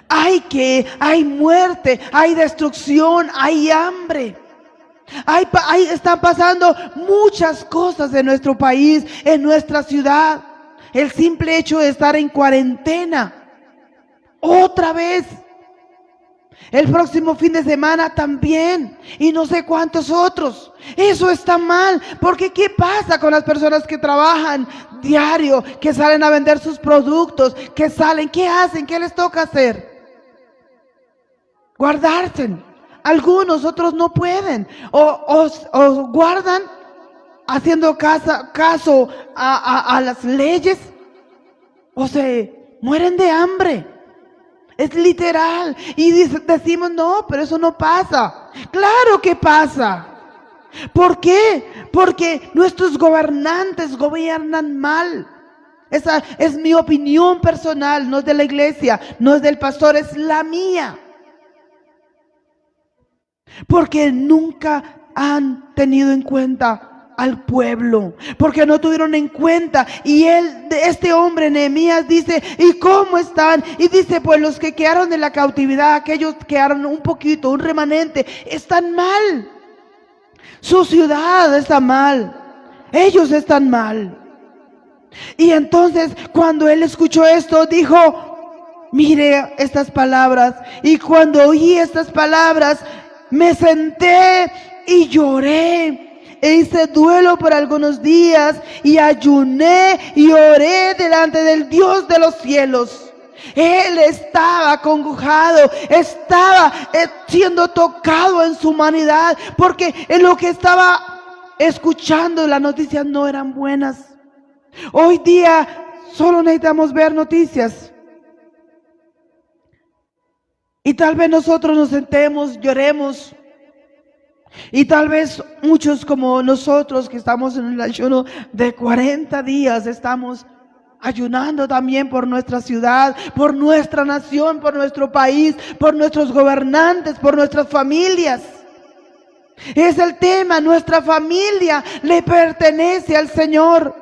Hay muerte, hay destrucción, hay hambre. Están pasando muchas cosas en nuestro país, en nuestra ciudad. El simple hecho de estar en cuarentena, otra vez. El próximo fin de semana también, y no sé cuántos otros. Eso está mal, porque ¿qué pasa con las personas que trabajan diario, que salen a vender sus productos, que salen, qué hacen, qué les toca hacer? Guardarse. Algunos, otros no pueden, o guardan haciendo caso a las leyes, o se mueren de hambre. Es literal. Y decimos, no, pero eso no pasa. Claro que pasa. ¿Por qué? Porque nuestros gobernantes gobiernan mal. Esa es mi opinión personal, no es de la iglesia, no es del pastor, es la mía. Porque nunca han tenido en cuenta al pueblo, porque no tuvieron en cuenta. Y este hombre Nehemías dice, ¿y cómo están? Y dice, pues los que quedaron de la cautividad, aquellos que quedaron un poquito, un remanente, están mal. Su ciudad está mal, ellos están mal. Y entonces cuando él escuchó esto, dijo, mire estas palabras. Y cuando oí estas palabras, me senté y lloré. E hice duelo por algunos días y ayuné y oré delante del Dios de los cielos. Él estaba acongojado, estaba siendo tocado en su humanidad, porque en lo que estaba escuchando las noticias no eran buenas. Hoy día solo necesitamos ver noticias. Y tal vez nosotros nos sentemos, lloremos. Y tal vez muchos como nosotros que estamos en el ayuno de 40 días, estamos ayunando también por nuestra ciudad, por nuestra nación, por nuestro país, por nuestros gobernantes, por nuestras familias. Es el tema, nuestra familia le pertenece al Señor.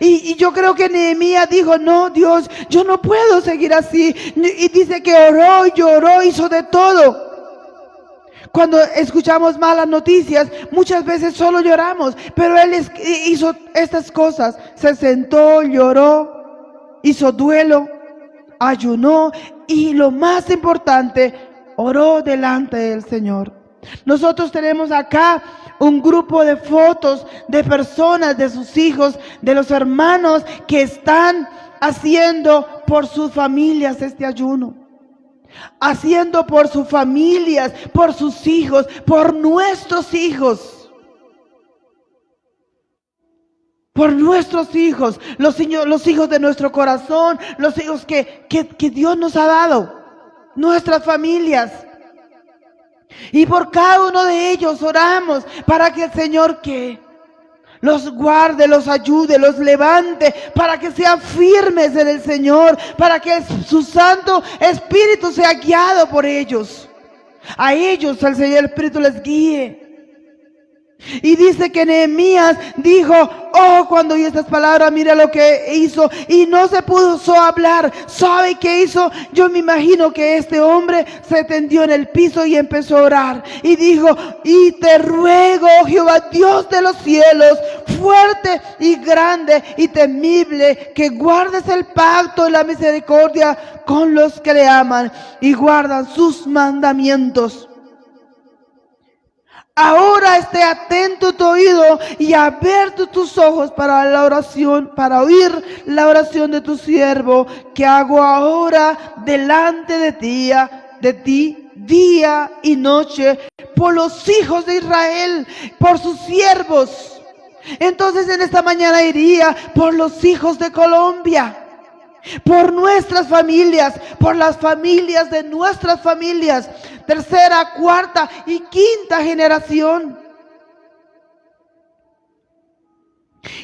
Y yo creo que Nehemías dijo, no, Dios, yo no puedo seguir así. Y dice que oró, lloró, hizo de todo. Cuando escuchamos malas noticias, muchas veces solo lloramos, pero él hizo estas cosas. Se sentó, lloró, hizo duelo, ayunó y lo más importante, oró delante del Señor. Nosotros tenemos acá un grupo de fotos de personas, de sus hijos, de los hermanos que están haciendo por sus familias este ayuno. Haciendo por sus familias, por sus hijos, por nuestros hijos. Por nuestros hijos, los hijos de nuestro corazón, los hijos que Dios nos ha dado, nuestras familias. Y por cada uno de ellos oramos para que el Señor los guarde, los ayude, los levante, para que sean firmes en el Señor, para que su Santo Espíritu sea guiado por ellos. A ellos el Señor Espíritu les guíe. Y dice que Nehemías dijo, oh, cuando oí estas palabras, mira lo que hizo, y no se pudo hablar. ¿Sabe qué hizo? Yo me imagino que este hombre se tendió en el piso y empezó a orar, y dijo, y te ruego, Jehová Dios de los cielos, fuerte y grande y temible, que guardes el pacto y la misericordia con los que le aman y guardan sus mandamientos. Ahora esté atento tu oído y abierto tus ojos para la oración, para oír la oración de tu siervo, que hago ahora delante de ti, día y noche, por los hijos de Israel, por sus siervos. Entonces en esta mañana iría por los hijos de Colombia, por nuestras familias, por las familias de nuestras familias, tercera, cuarta y quinta generación.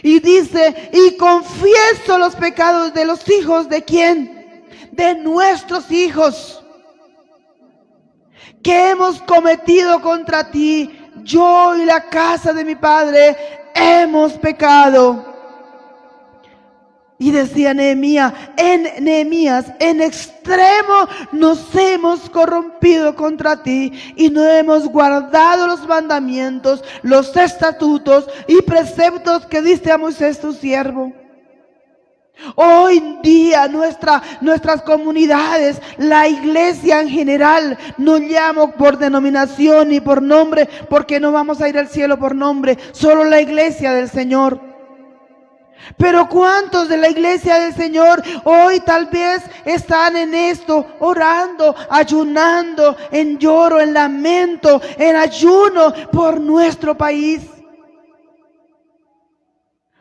Y dice, y confieso los pecados de los hijos de ¿quién? De nuestros hijos, que hemos cometido contra ti. Yo y la casa de mi padre hemos pecado. Y decía Nehemías, en extremo nos hemos corrompido contra ti y no hemos guardado los mandamientos, los estatutos y preceptos que diste a Moisés tu siervo. Hoy día nuestras comunidades, la iglesia en general, no llamo por denominación ni por nombre, porque no vamos a ir al cielo por nombre, solo la iglesia del Señor. Pero ¿cuántos de la iglesia del Señor hoy tal vez están en esto, orando, ayunando, en lloro, en lamento, en ayuno por nuestro país?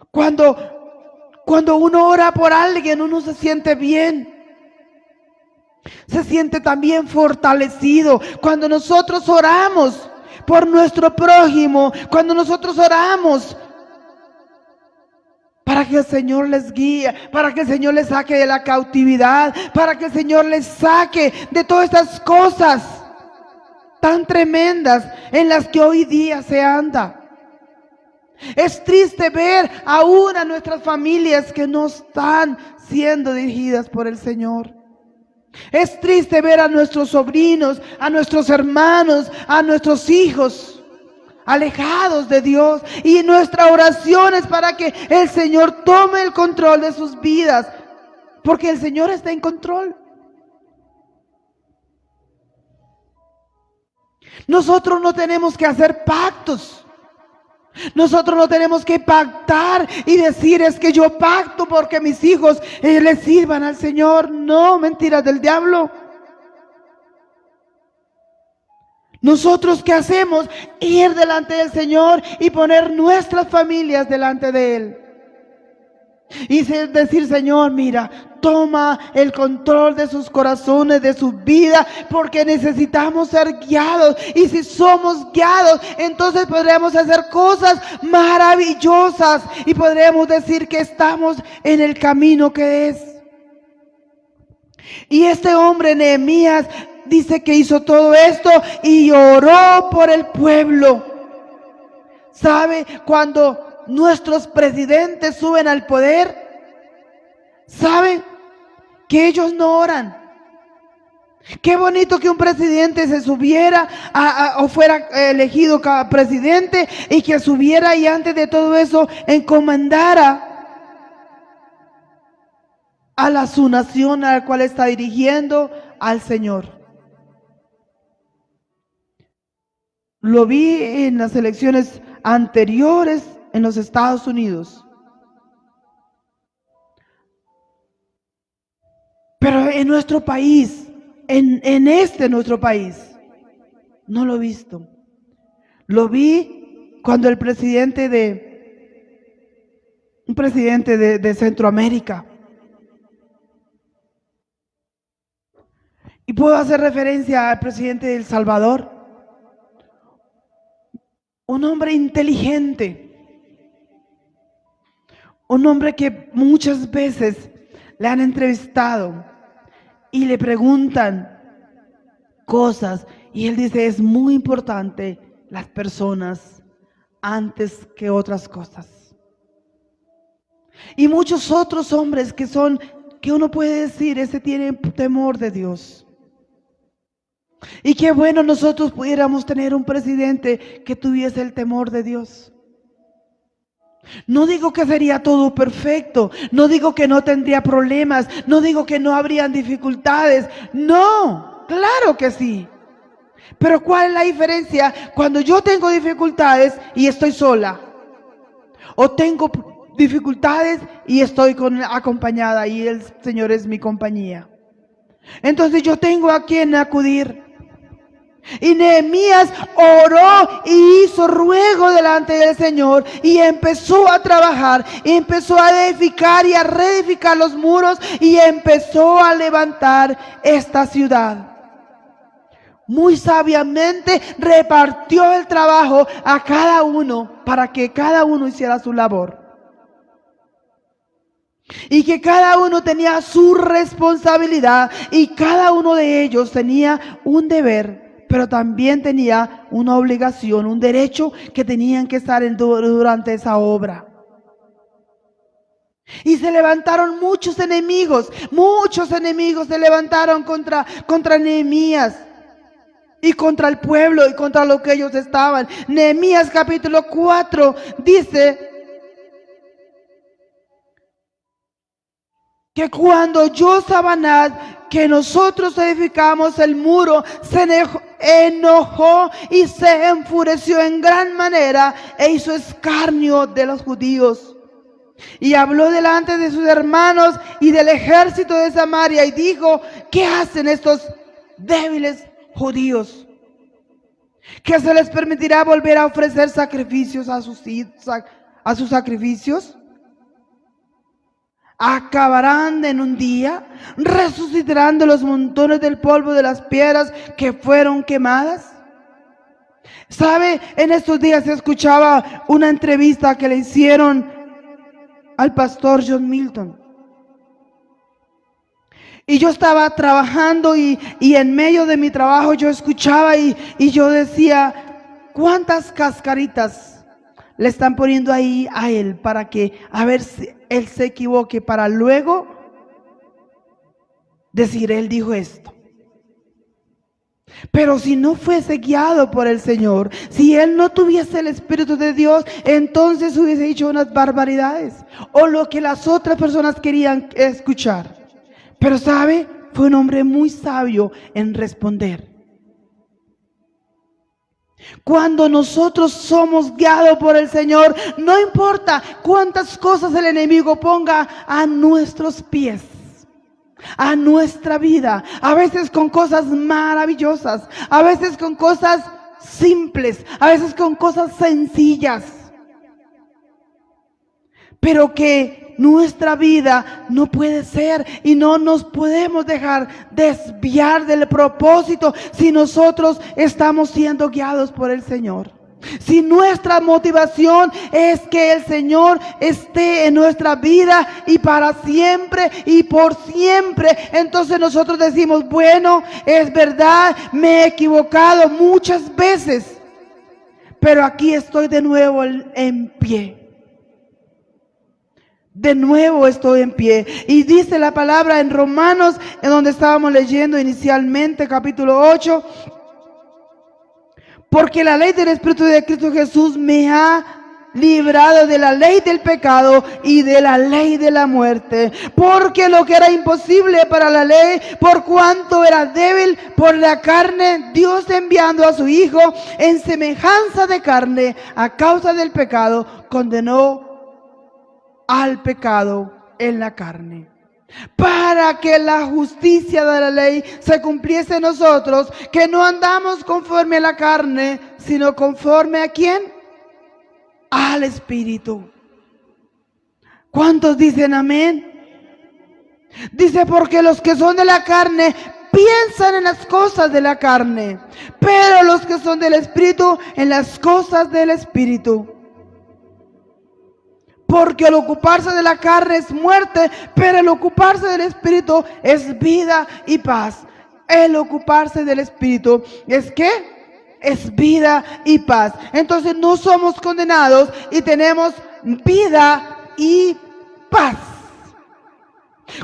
Cuando uno ora por alguien, uno se siente bien. Se siente también fortalecido. Cuando nosotros oramos por nuestro prójimo, cuando nosotros oramos para que el Señor les guíe, para que el Señor les saque de la cautividad, para que el Señor les saque de todas estas cosas tan tremendas en las que hoy día se anda. Es triste ver aún a nuestras familias que no están siendo dirigidas por el Señor. Es triste ver a nuestros sobrinos, a nuestros hermanos, a nuestros hijos alejados de Dios, y nuestra oración es para que el Señor tome el control de sus vidas, porque el Señor está en control. Nosotros no tenemos que hacer pactos. Nosotros no tenemos que pactar y decir, es que yo pacto porque mis hijos le sirvan al Señor. No, mentiras del diablo. Nosotros, ¿qué hacemos? Ir delante del Señor y poner nuestras familias delante de Él. Y decir, Señor, mira, toma el control de sus corazones, de su vida, porque necesitamos ser guiados. Y si somos guiados, entonces podremos hacer cosas maravillosas y podremos decir que estamos en el camino que es. Y este hombre, Nehemías, dice que hizo todo esto y oró por el pueblo. ¿Sabe? Cuando nuestros presidentes suben al poder, ¿saben? Que ellos no oran. Qué bonito que un presidente se subiera o fuera elegido presidente y que subiera y antes de todo eso encomendara a su nación a la cual está dirigiendo al Señor. Lo vi en las elecciones anteriores en los Estados Unidos. Pero en nuestro país, en nuestro país, no lo he visto. Lo vi cuando un presidente de Centroamérica. Y puedo hacer referencia al presidente de El Salvador. Un hombre inteligente. Un hombre que muchas veces le han entrevistado y le preguntan cosas y él dice, es muy importante las personas antes que otras cosas. Y muchos otros hombres que uno puede decir, ese tiene temor de Dios. Y qué bueno nosotros pudiéramos tener un presidente que tuviese el temor de Dios. No digo que sería todo perfecto, no digo que no tendría problemas, no digo que no habrían dificultades. No, claro que sí. Pero ¿cuál es la diferencia cuando yo tengo dificultades y estoy sola? O tengo dificultades y estoy acompañada y el Señor es mi compañía. Entonces yo tengo a quien acudir. Y Nehemías oró y hizo ruego delante del Señor y empezó a trabajar, y empezó a edificar y a reedificar los muros y empezó a levantar esta ciudad. Muy sabiamente repartió el trabajo a cada uno para que cada uno hiciera su labor. Y que cada uno tenía su responsabilidad y cada uno de ellos tenía un deber. Pero también tenía una obligación, un derecho que tenían que estar durante esa obra. Y se levantaron muchos enemigos se levantaron contra Nehemías y contra el pueblo y contra lo que ellos estaban. Nehemías capítulo 4 dice que cuando Yosabanat, que nosotros edificamos el muro, se enojó y se enfureció en gran manera e hizo escarnio de los judíos. Y habló delante de sus hermanos y del ejército de Samaria y dijo, ¿qué hacen estos débiles judíos? ¿Que se les permitirá volver a ofrecer sacrificios a sus sacrificios? ¿Acabarán en un día? ¿Resucitarán de los montones del polvo de las piedras que fueron quemadas? ¿Sabe? En estos días se escuchaba una entrevista que le hicieron al pastor John Milton. Y yo estaba trabajando y en medio de mi trabajo yo escuchaba y yo decía, ¿cuántas cascaritas le están poniendo ahí a él para que a ver si él se equivoque, para luego decir, él dijo esto? Pero si no fuese guiado por el Señor, si él no tuviese el Espíritu de Dios, entonces hubiese dicho unas barbaridades o lo que las otras personas querían escuchar. Pero ¿sabe? Fue un hombre muy sabio en responder. Cuando nosotros somos guiados por el Señor, no importa cuántas cosas el enemigo ponga a nuestros pies, a nuestra vida, a veces con cosas maravillosas, a veces con cosas simples, a veces con cosas sencillas, pero que nuestra vida no puede ser y no nos podemos dejar desviar del propósito si nosotros estamos siendo guiados por el Señor. Si nuestra motivación es que el Señor esté en nuestra vida y para siempre y por siempre, entonces nosotros decimos, bueno, es verdad, me he equivocado muchas veces, pero aquí estoy de nuevo en pie. De nuevo estoy en pie. Y dice la palabra en Romanos, en donde estábamos leyendo inicialmente, capítulo 8. Porque la ley del Espíritu de Cristo Jesús me ha librado de la ley del pecado y de la ley de la muerte. Porque lo que era imposible para la ley, por cuanto era débil por la carne, Dios enviando a su Hijo en semejanza de carne, a causa del pecado, condenó al pecado en la carne, para que la justicia de la ley se cumpliese en nosotros, que no andamos conforme a la carne, sino conforme ¿a quién? Al Espíritu. ¿Cuántos dicen amén? Dice, porque los que son de la carne piensan en las cosas de la carne, pero los que son del Espíritu en las cosas del Espíritu. Porque el ocuparse de la carne es muerte, pero el ocuparse del Espíritu es vida y paz. El ocuparse del Espíritu ¿es qué? Es vida y paz. Entonces no somos condenados y tenemos vida y paz.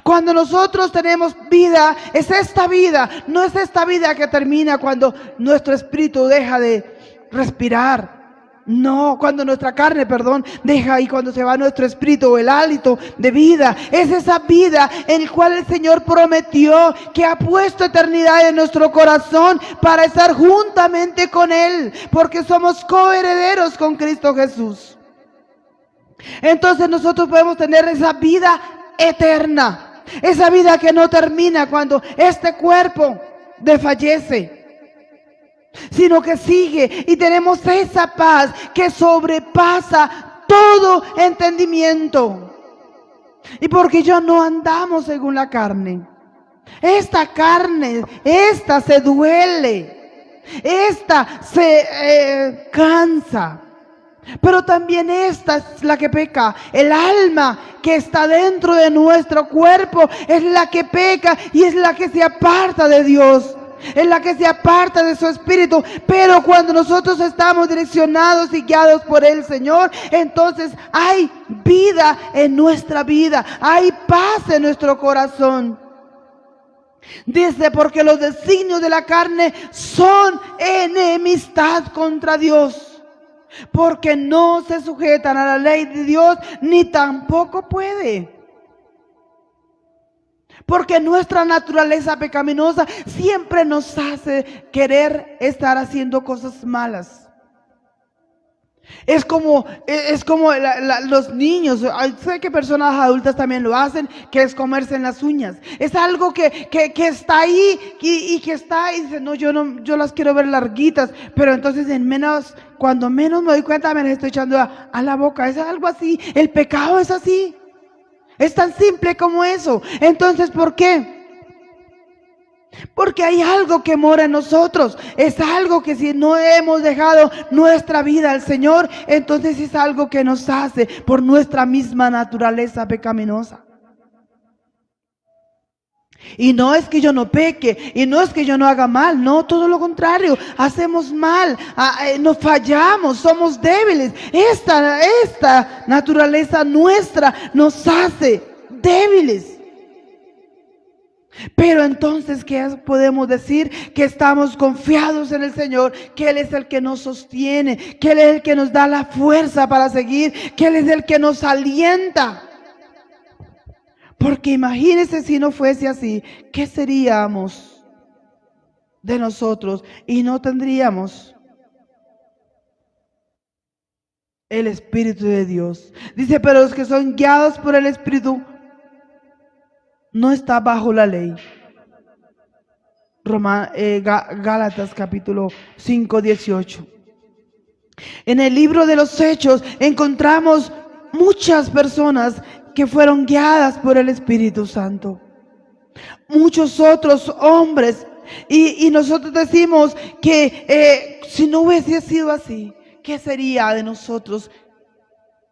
Cuando nosotros tenemos vida, es esta vida, no es esta vida que termina cuando nuestro espíritu deja de respirar. No, cuando nuestra carne, deja, y cuando se va nuestro espíritu, el hálito de vida, es esa vida en la cual el Señor prometió que ha puesto eternidad en nuestro corazón para estar juntamente con Él, porque somos coherederos con Cristo Jesús. Entonces nosotros podemos tener esa vida eterna, esa vida que no termina cuando este cuerpo desfallece, sino que sigue, y tenemos esa paz que sobrepasa todo entendimiento. Y porque ya no andamos según la carne. Esta carne, esta se duele, esta se cansa. Pero también esta es la que peca. El alma que está dentro de nuestro cuerpo es la que peca y es la que se aparta de Dios. Es la que se aparta de su espíritu. Pero cuando nosotros estamos direccionados y guiados por el Señor, entonces hay vida en nuestra vida, hay paz en nuestro corazón. Dice, porque los designios de la carne son enemistad contra Dios, porque no se sujetan a la ley de Dios, ni tampoco puede. Porque nuestra naturaleza pecaminosa siempre nos hace querer estar haciendo cosas malas. Es como los niños, sé que personas adultas también lo hacen, que es comerse en las uñas. Es algo que está ahí y que está y dice, no, yo las quiero ver larguitas, pero entonces cuando menos me doy cuenta me las estoy echando a la boca. Es algo así, el pecado es así. Es tan simple como eso. Entonces, ¿por qué? Porque hay algo que mora en nosotros. Es algo que si no hemos dejado nuestra vida al Señor, entonces es algo que nos hace por nuestra misma naturaleza pecaminosa. Y no es que yo no peque, y no es que yo no haga mal, no, todo lo contrario, hacemos mal, nos fallamos, somos débiles. Esta naturaleza nuestra nos hace débiles. Pero entonces, ¿qué podemos decir? Que estamos confiados en el Señor, que Él es el que nos sostiene, que Él es el que nos da la fuerza para seguir, que Él es el que nos alienta. Porque imagínense si no fuese así, ¿qué seríamos de nosotros? Y no tendríamos el Espíritu de Dios. Dice, pero los que son guiados por el Espíritu no está bajo la ley. Gálatas capítulo 5, 18. En el libro de los Hechos encontramos muchas personas que fueron guiadas por el Espíritu Santo. Muchos otros hombres. Y nosotros decimos que si no hubiese sido así, ¿qué sería de nosotros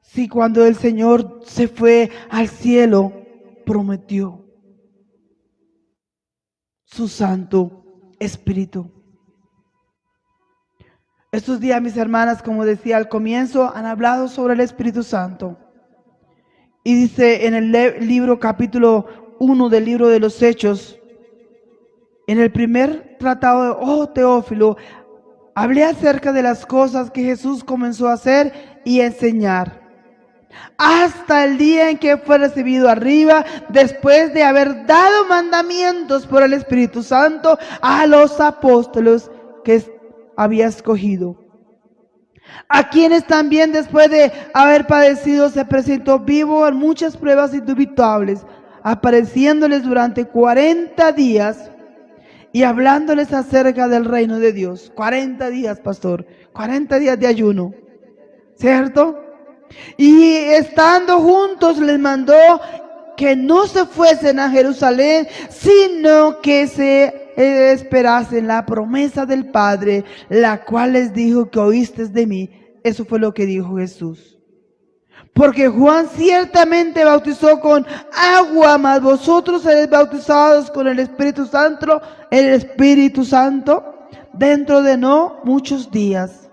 si cuando el Señor se fue al cielo prometió su Santo Espíritu? Estos días mis hermanas, como decía al comienzo, han hablado sobre el Espíritu Santo. Y dice en el libro capítulo 1 del libro de los Hechos, en el primer tratado de, oh Teófilo, hablé acerca de las cosas que Jesús comenzó a hacer y enseñar, hasta el día en que fue recibido arriba, después de haber dado mandamientos por el Espíritu Santo a los apóstoles que había escogido. A quienes también después de haber padecido se presentó vivo en muchas pruebas indubitables, apareciéndoles durante 40 días y hablándoles acerca del reino de Dios. 40 días, pastor, 40 días de ayuno, ¿cierto? Y estando juntos les mandó que no se fuesen a Jerusalén, sino que se esperasen la promesa del Padre, la cual les dijo que oísteis de mí. Eso fue lo que dijo Jesús. Porque Juan ciertamente bautizó con agua, mas vosotros seréis bautizados con el Espíritu Santo dentro de no muchos días.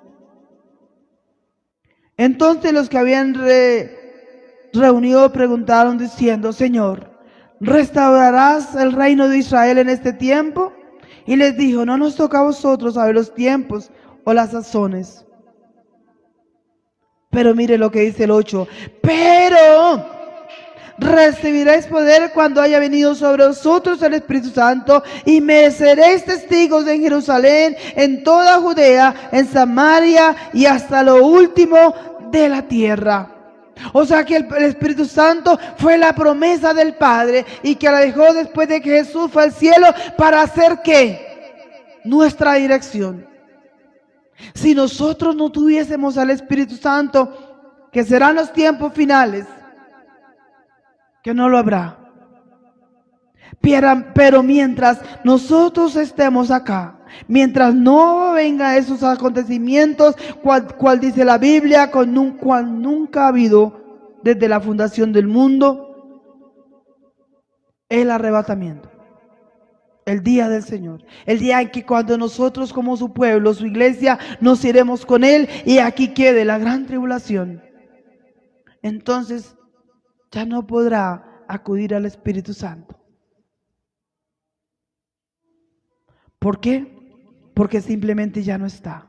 Entonces los que habían reunido preguntaron diciendo, Señor, ¿restaurarás el reino de Israel en este tiempo? Y les dijo, no nos toca a vosotros saber los tiempos o las sazones. Pero mire lo que dice el 8. Pero recibiréis poder cuando haya venido sobre vosotros el Espíritu Santo y me seréis testigos en Jerusalén, en toda Judea, en Samaria y hasta lo último de la tierra. O sea que el Espíritu Santo fue la promesa del Padre y que la dejó después de que Jesús fue al cielo para hacer ¿qué? Nuestra dirección. Si nosotros no tuviésemos al Espíritu Santo, que serán los tiempos finales, que no lo habrá. Pero mientras nosotros estemos acá, mientras no vengan esos acontecimientos, cual dice la Biblia, cual nunca ha habido desde la fundación del mundo, el arrebatamiento, el día del Señor, el día en que cuando nosotros como su pueblo, su iglesia, nos iremos con Él y aquí quede la gran tribulación. Entonces ya no podrá acudir al Espíritu Santo. ¿Por qué? Porque simplemente ya no está.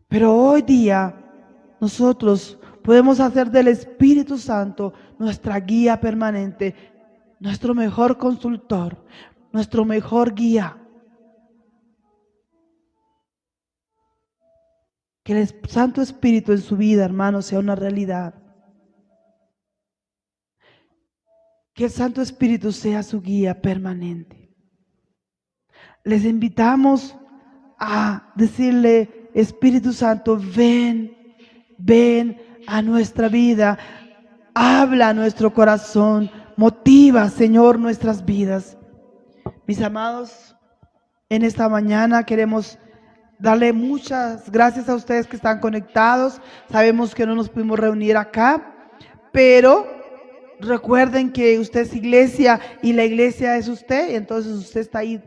Pero hoy día nosotros podemos hacer del Espíritu Santo nuestra guía permanente, nuestro mejor consultor, nuestro mejor guía. Que el Santo Espíritu en su vida, hermanos, sea una realidad. Que el Santo Espíritu sea su guía permanente. Les invitamos a decirle, Espíritu Santo, ven a nuestra vida, habla a nuestro corazón, motiva, Señor, nuestras vidas. Mis amados, en esta mañana queremos darle muchas gracias a ustedes que están conectados. Sabemos que no nos pudimos reunir acá, pero recuerden que usted es iglesia y la iglesia es usted, entonces usted está ahí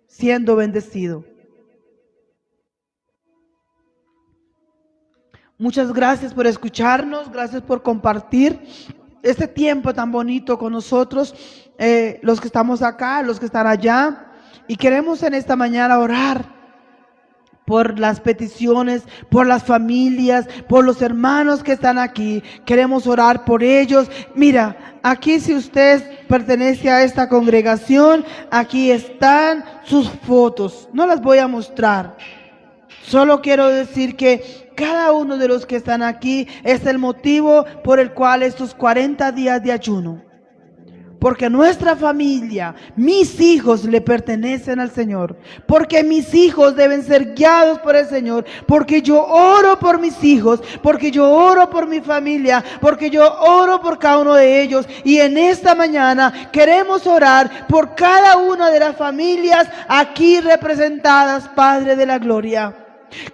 siendo bendecido. Muchas gracias por escucharnos, gracias por compartir este tiempo tan bonito con nosotros, los que estamos acá, los que están allá, y queremos en esta mañana orar por las peticiones, por las familias, por los hermanos que están aquí. Queremos orar por ellos. Mira, aquí si usted pertenece a esta congregación, aquí están sus fotos. No las voy a mostrar. Solo quiero decir que cada uno de los que están aquí es el motivo por el cual estos 40 días de ayuno. Porque nuestra familia, mis hijos le pertenecen al Señor. Porque mis hijos deben ser guiados por el Señor. Porque yo oro por mis hijos. Porque yo oro por mi familia. Porque yo oro por cada uno de ellos. Y en esta mañana queremos orar por cada una de las familias aquí representadas, Padre de la Gloria.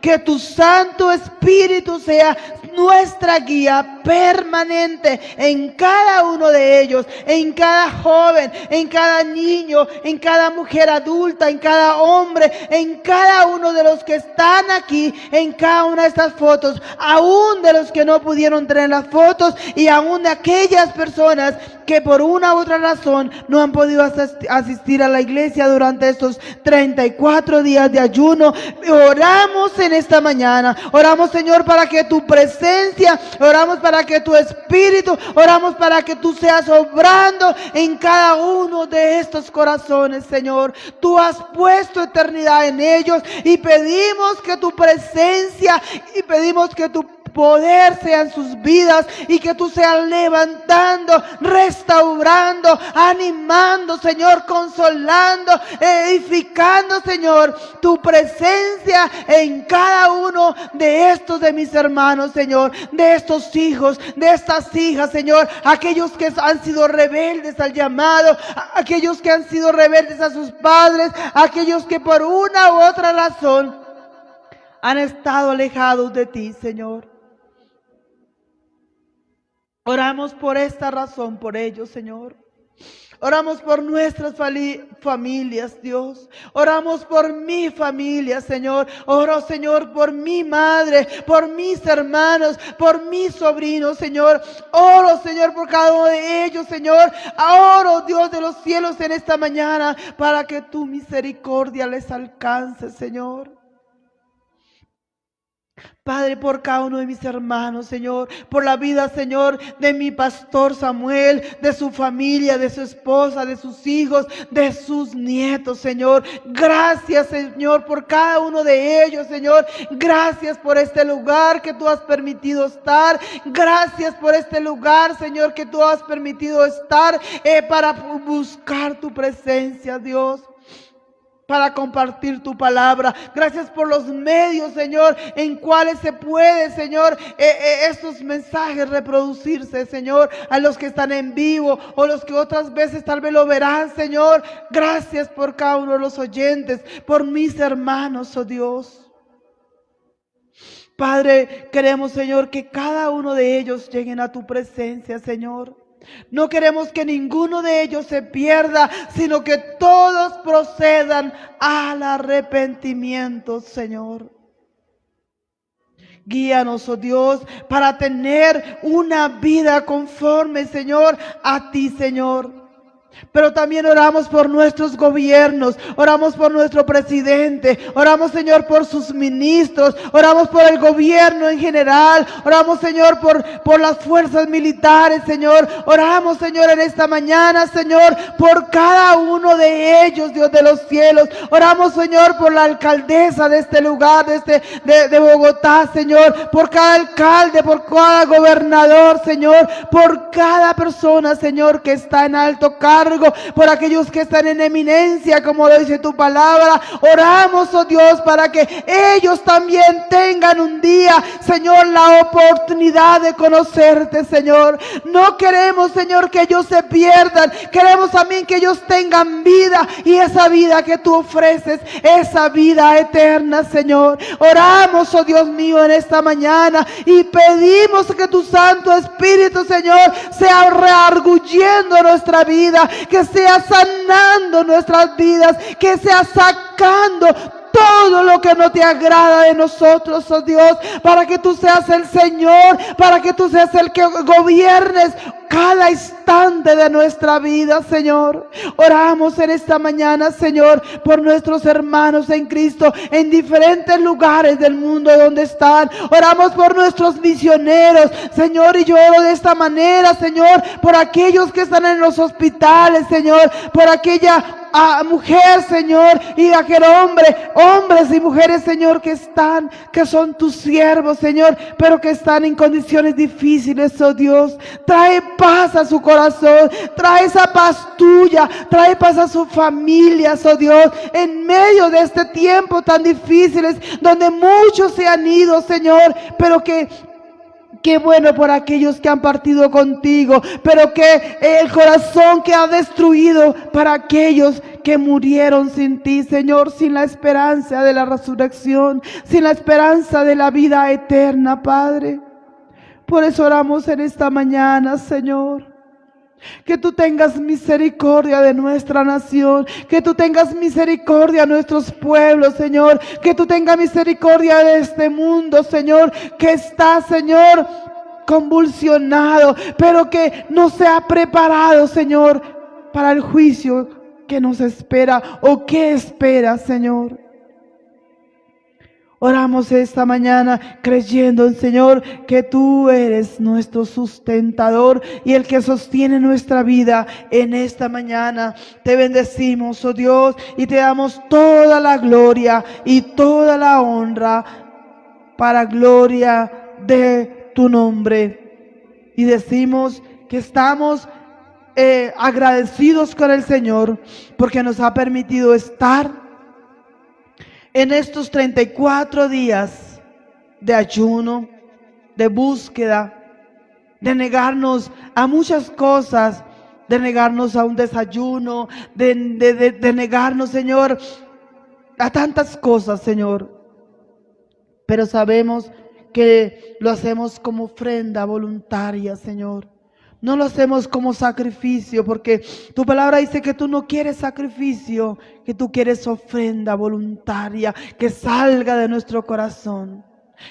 Que tu Santo Espíritu sea nuestra guía permanente en cada uno de ellos, en cada joven, en cada niño, en cada mujer adulta, en cada hombre, en cada uno de los que están aquí, en cada una de estas fotos, aún de los que no pudieron tener las fotos y aún de aquellas personas que por una u otra razón no han podido asistir a la iglesia durante estos 34 días de ayuno. Oramos en esta mañana, oramos, Señor, para que tu presencia, oramos para que tu espíritu, oramos para que tú seas obrando en cada uno de estos corazones, Señor. Tú has puesto eternidad en ellos y pedimos que tu presencia y pedimos que tu poder sea en sus vidas y que tú seas levantando, restaurando, animando, Señor, consolando, edificando, Señor, tu presencia en cada uno de estos de mis hermanos, Señor, de estos hijos, de estas hijas, Señor, aquellos que han sido rebeldes al llamado, aquellos que han sido rebeldes a sus padres, aquellos que por una u otra razón han estado alejados de ti, Señor. Oramos por esta razón, por ellos, Señor. Oramos por nuestras familias, Dios. Oramos por mi familia, Señor. Oro, Señor, por mi madre, por mis hermanos, por mis sobrinos, Señor. Oro, Señor, por cada uno de ellos, Señor. Oro, Dios de los cielos, en esta mañana, para que tu misericordia les alcance, Señor. Padre, por cada uno de mis hermanos, Señor, por la vida, Señor, de mi pastor Samuel, de su familia, de su esposa, de sus hijos, de sus nietos, Señor. Gracias, Señor, por cada uno de ellos, Señor. Gracias por este lugar que tú has permitido estar. Gracias por este lugar, Señor, que tú has permitido estar para buscar tu presencia, Dios, para compartir tu palabra. Gracias por los medios, Señor, en cuales se puede, Señor, estos mensajes reproducirse, Señor, a los que están en vivo o los que otras veces tal vez lo verán, Señor. Gracias por cada uno de los oyentes, por mis hermanos, oh Dios. Padre, queremos, Señor, que cada uno de ellos lleguen a tu presencia, Señor. No queremos que ninguno de ellos se pierda, sino que todos procedan al arrepentimiento, Señor. Guíanos, oh Dios, para tener una vida conforme, Señor, a ti, Señor. Pero también oramos por nuestros gobiernos, oramos por nuestro presidente, oramos, Señor, por sus ministros, oramos por el gobierno en general, oramos, Señor, por las fuerzas militares, Señor. Oramos, Señor, en esta mañana, Señor, por cada uno de ellos, Dios de los cielos. Oramos, Señor, por la alcaldesa de este lugar, de Bogotá, Señor, por cada alcalde, por cada gobernador, Señor, por cada persona, Señor, que está en alto cargo, por aquellos que están en eminencia, como lo dice tu palabra. Oramos, oh Dios, para que ellos también tengan un día, Señor, la oportunidad de conocerte, Señor. No queremos, Señor, que ellos se pierdan. Queremos también que ellos tengan vida, y esa vida que tú ofreces, esa vida eterna, Señor. Oramos, oh Dios mío, en esta mañana y pedimos que tu Santo Espíritu, Señor, sea rearguyendo nuestra vida, que sea sanando nuestras vidas, que sea sacando todo lo que no te agrada de nosotros, oh Dios, para que tú seas el Señor, para que tú seas el que gobiernes cada instante de nuestra vida, Señor. Oramos en esta mañana, Señor, por nuestros hermanos en Cristo en diferentes lugares del mundo donde están. Oramos por nuestros misioneros, Señor, y yo oro de esta manera, Señor, por aquellos que están en los hospitales, Señor, por aquella mujer, Señor, y aquel hombre, hombres y mujeres, Señor, que son tus siervos, Señor, pero que están en condiciones difíciles, oh Dios. Trae paz a su corazón, trae esa paz tuya, trae paz a sus familias, oh Dios, en medio de este tiempo tan difíciles, donde muchos se han ido, Señor, pero qué bueno por aquellos que han partido contigo, pero que el corazón que ha destruido para aquellos que murieron sin ti, Señor, sin la esperanza de la resurrección, sin la esperanza de la vida eterna, Padre. Por eso oramos en esta mañana, Señor. Que tú tengas misericordia de nuestra nación, que tú tengas misericordia de nuestros pueblos, Señor, que tú tengas misericordia de este mundo, Señor, que está, Señor, convulsionado, pero que no se ha preparado, Señor, para el juicio que nos espera o que espera, Señor. Oramos esta mañana creyendo en Señor que tú eres nuestro sustentador y el que sostiene nuestra vida. En esta mañana te bendecimos, oh Dios, y te damos toda la gloria y toda la honra para gloria de tu nombre. Y decimos que estamos agradecidos con el Señor porque nos ha permitido estar en estos 34 días de ayuno, de búsqueda, de negarnos a muchas cosas, de negarnos a un desayuno, de negarnos, Señor, a tantas cosas, Señor. Pero sabemos que lo hacemos como ofrenda voluntaria, Señor. No lo hacemos como sacrificio, porque tu palabra dice que tú no quieres sacrificio, que tú quieres ofrenda voluntaria, que salga de nuestro corazón.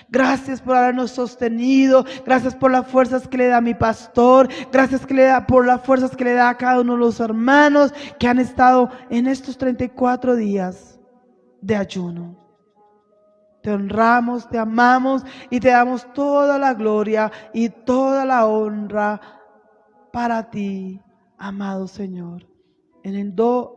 Gracias por habernos sostenido, gracias por las fuerzas que le da mi pastor, gracias por las fuerzas que le da a cada uno de los hermanos que han estado en estos 34 días de ayuno. Te honramos, te amamos y te damos toda la gloria y toda la honra para ti, amado Señor. En el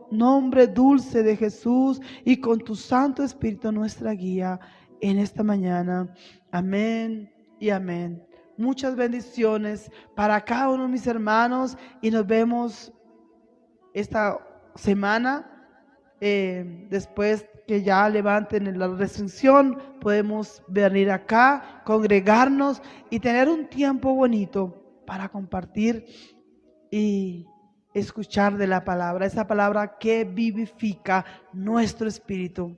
nombre dulce de Jesús y con tu Santo Espíritu nuestra guía en esta mañana. Amén y amén. Muchas bendiciones para cada uno de mis hermanos y nos vemos esta semana. Después que ya levanten la restricción, podemos venir acá, congregarnos y tener un tiempo bonito para compartir y escuchar de la palabra, esa palabra que vivifica nuestro espíritu.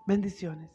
Bendiciones.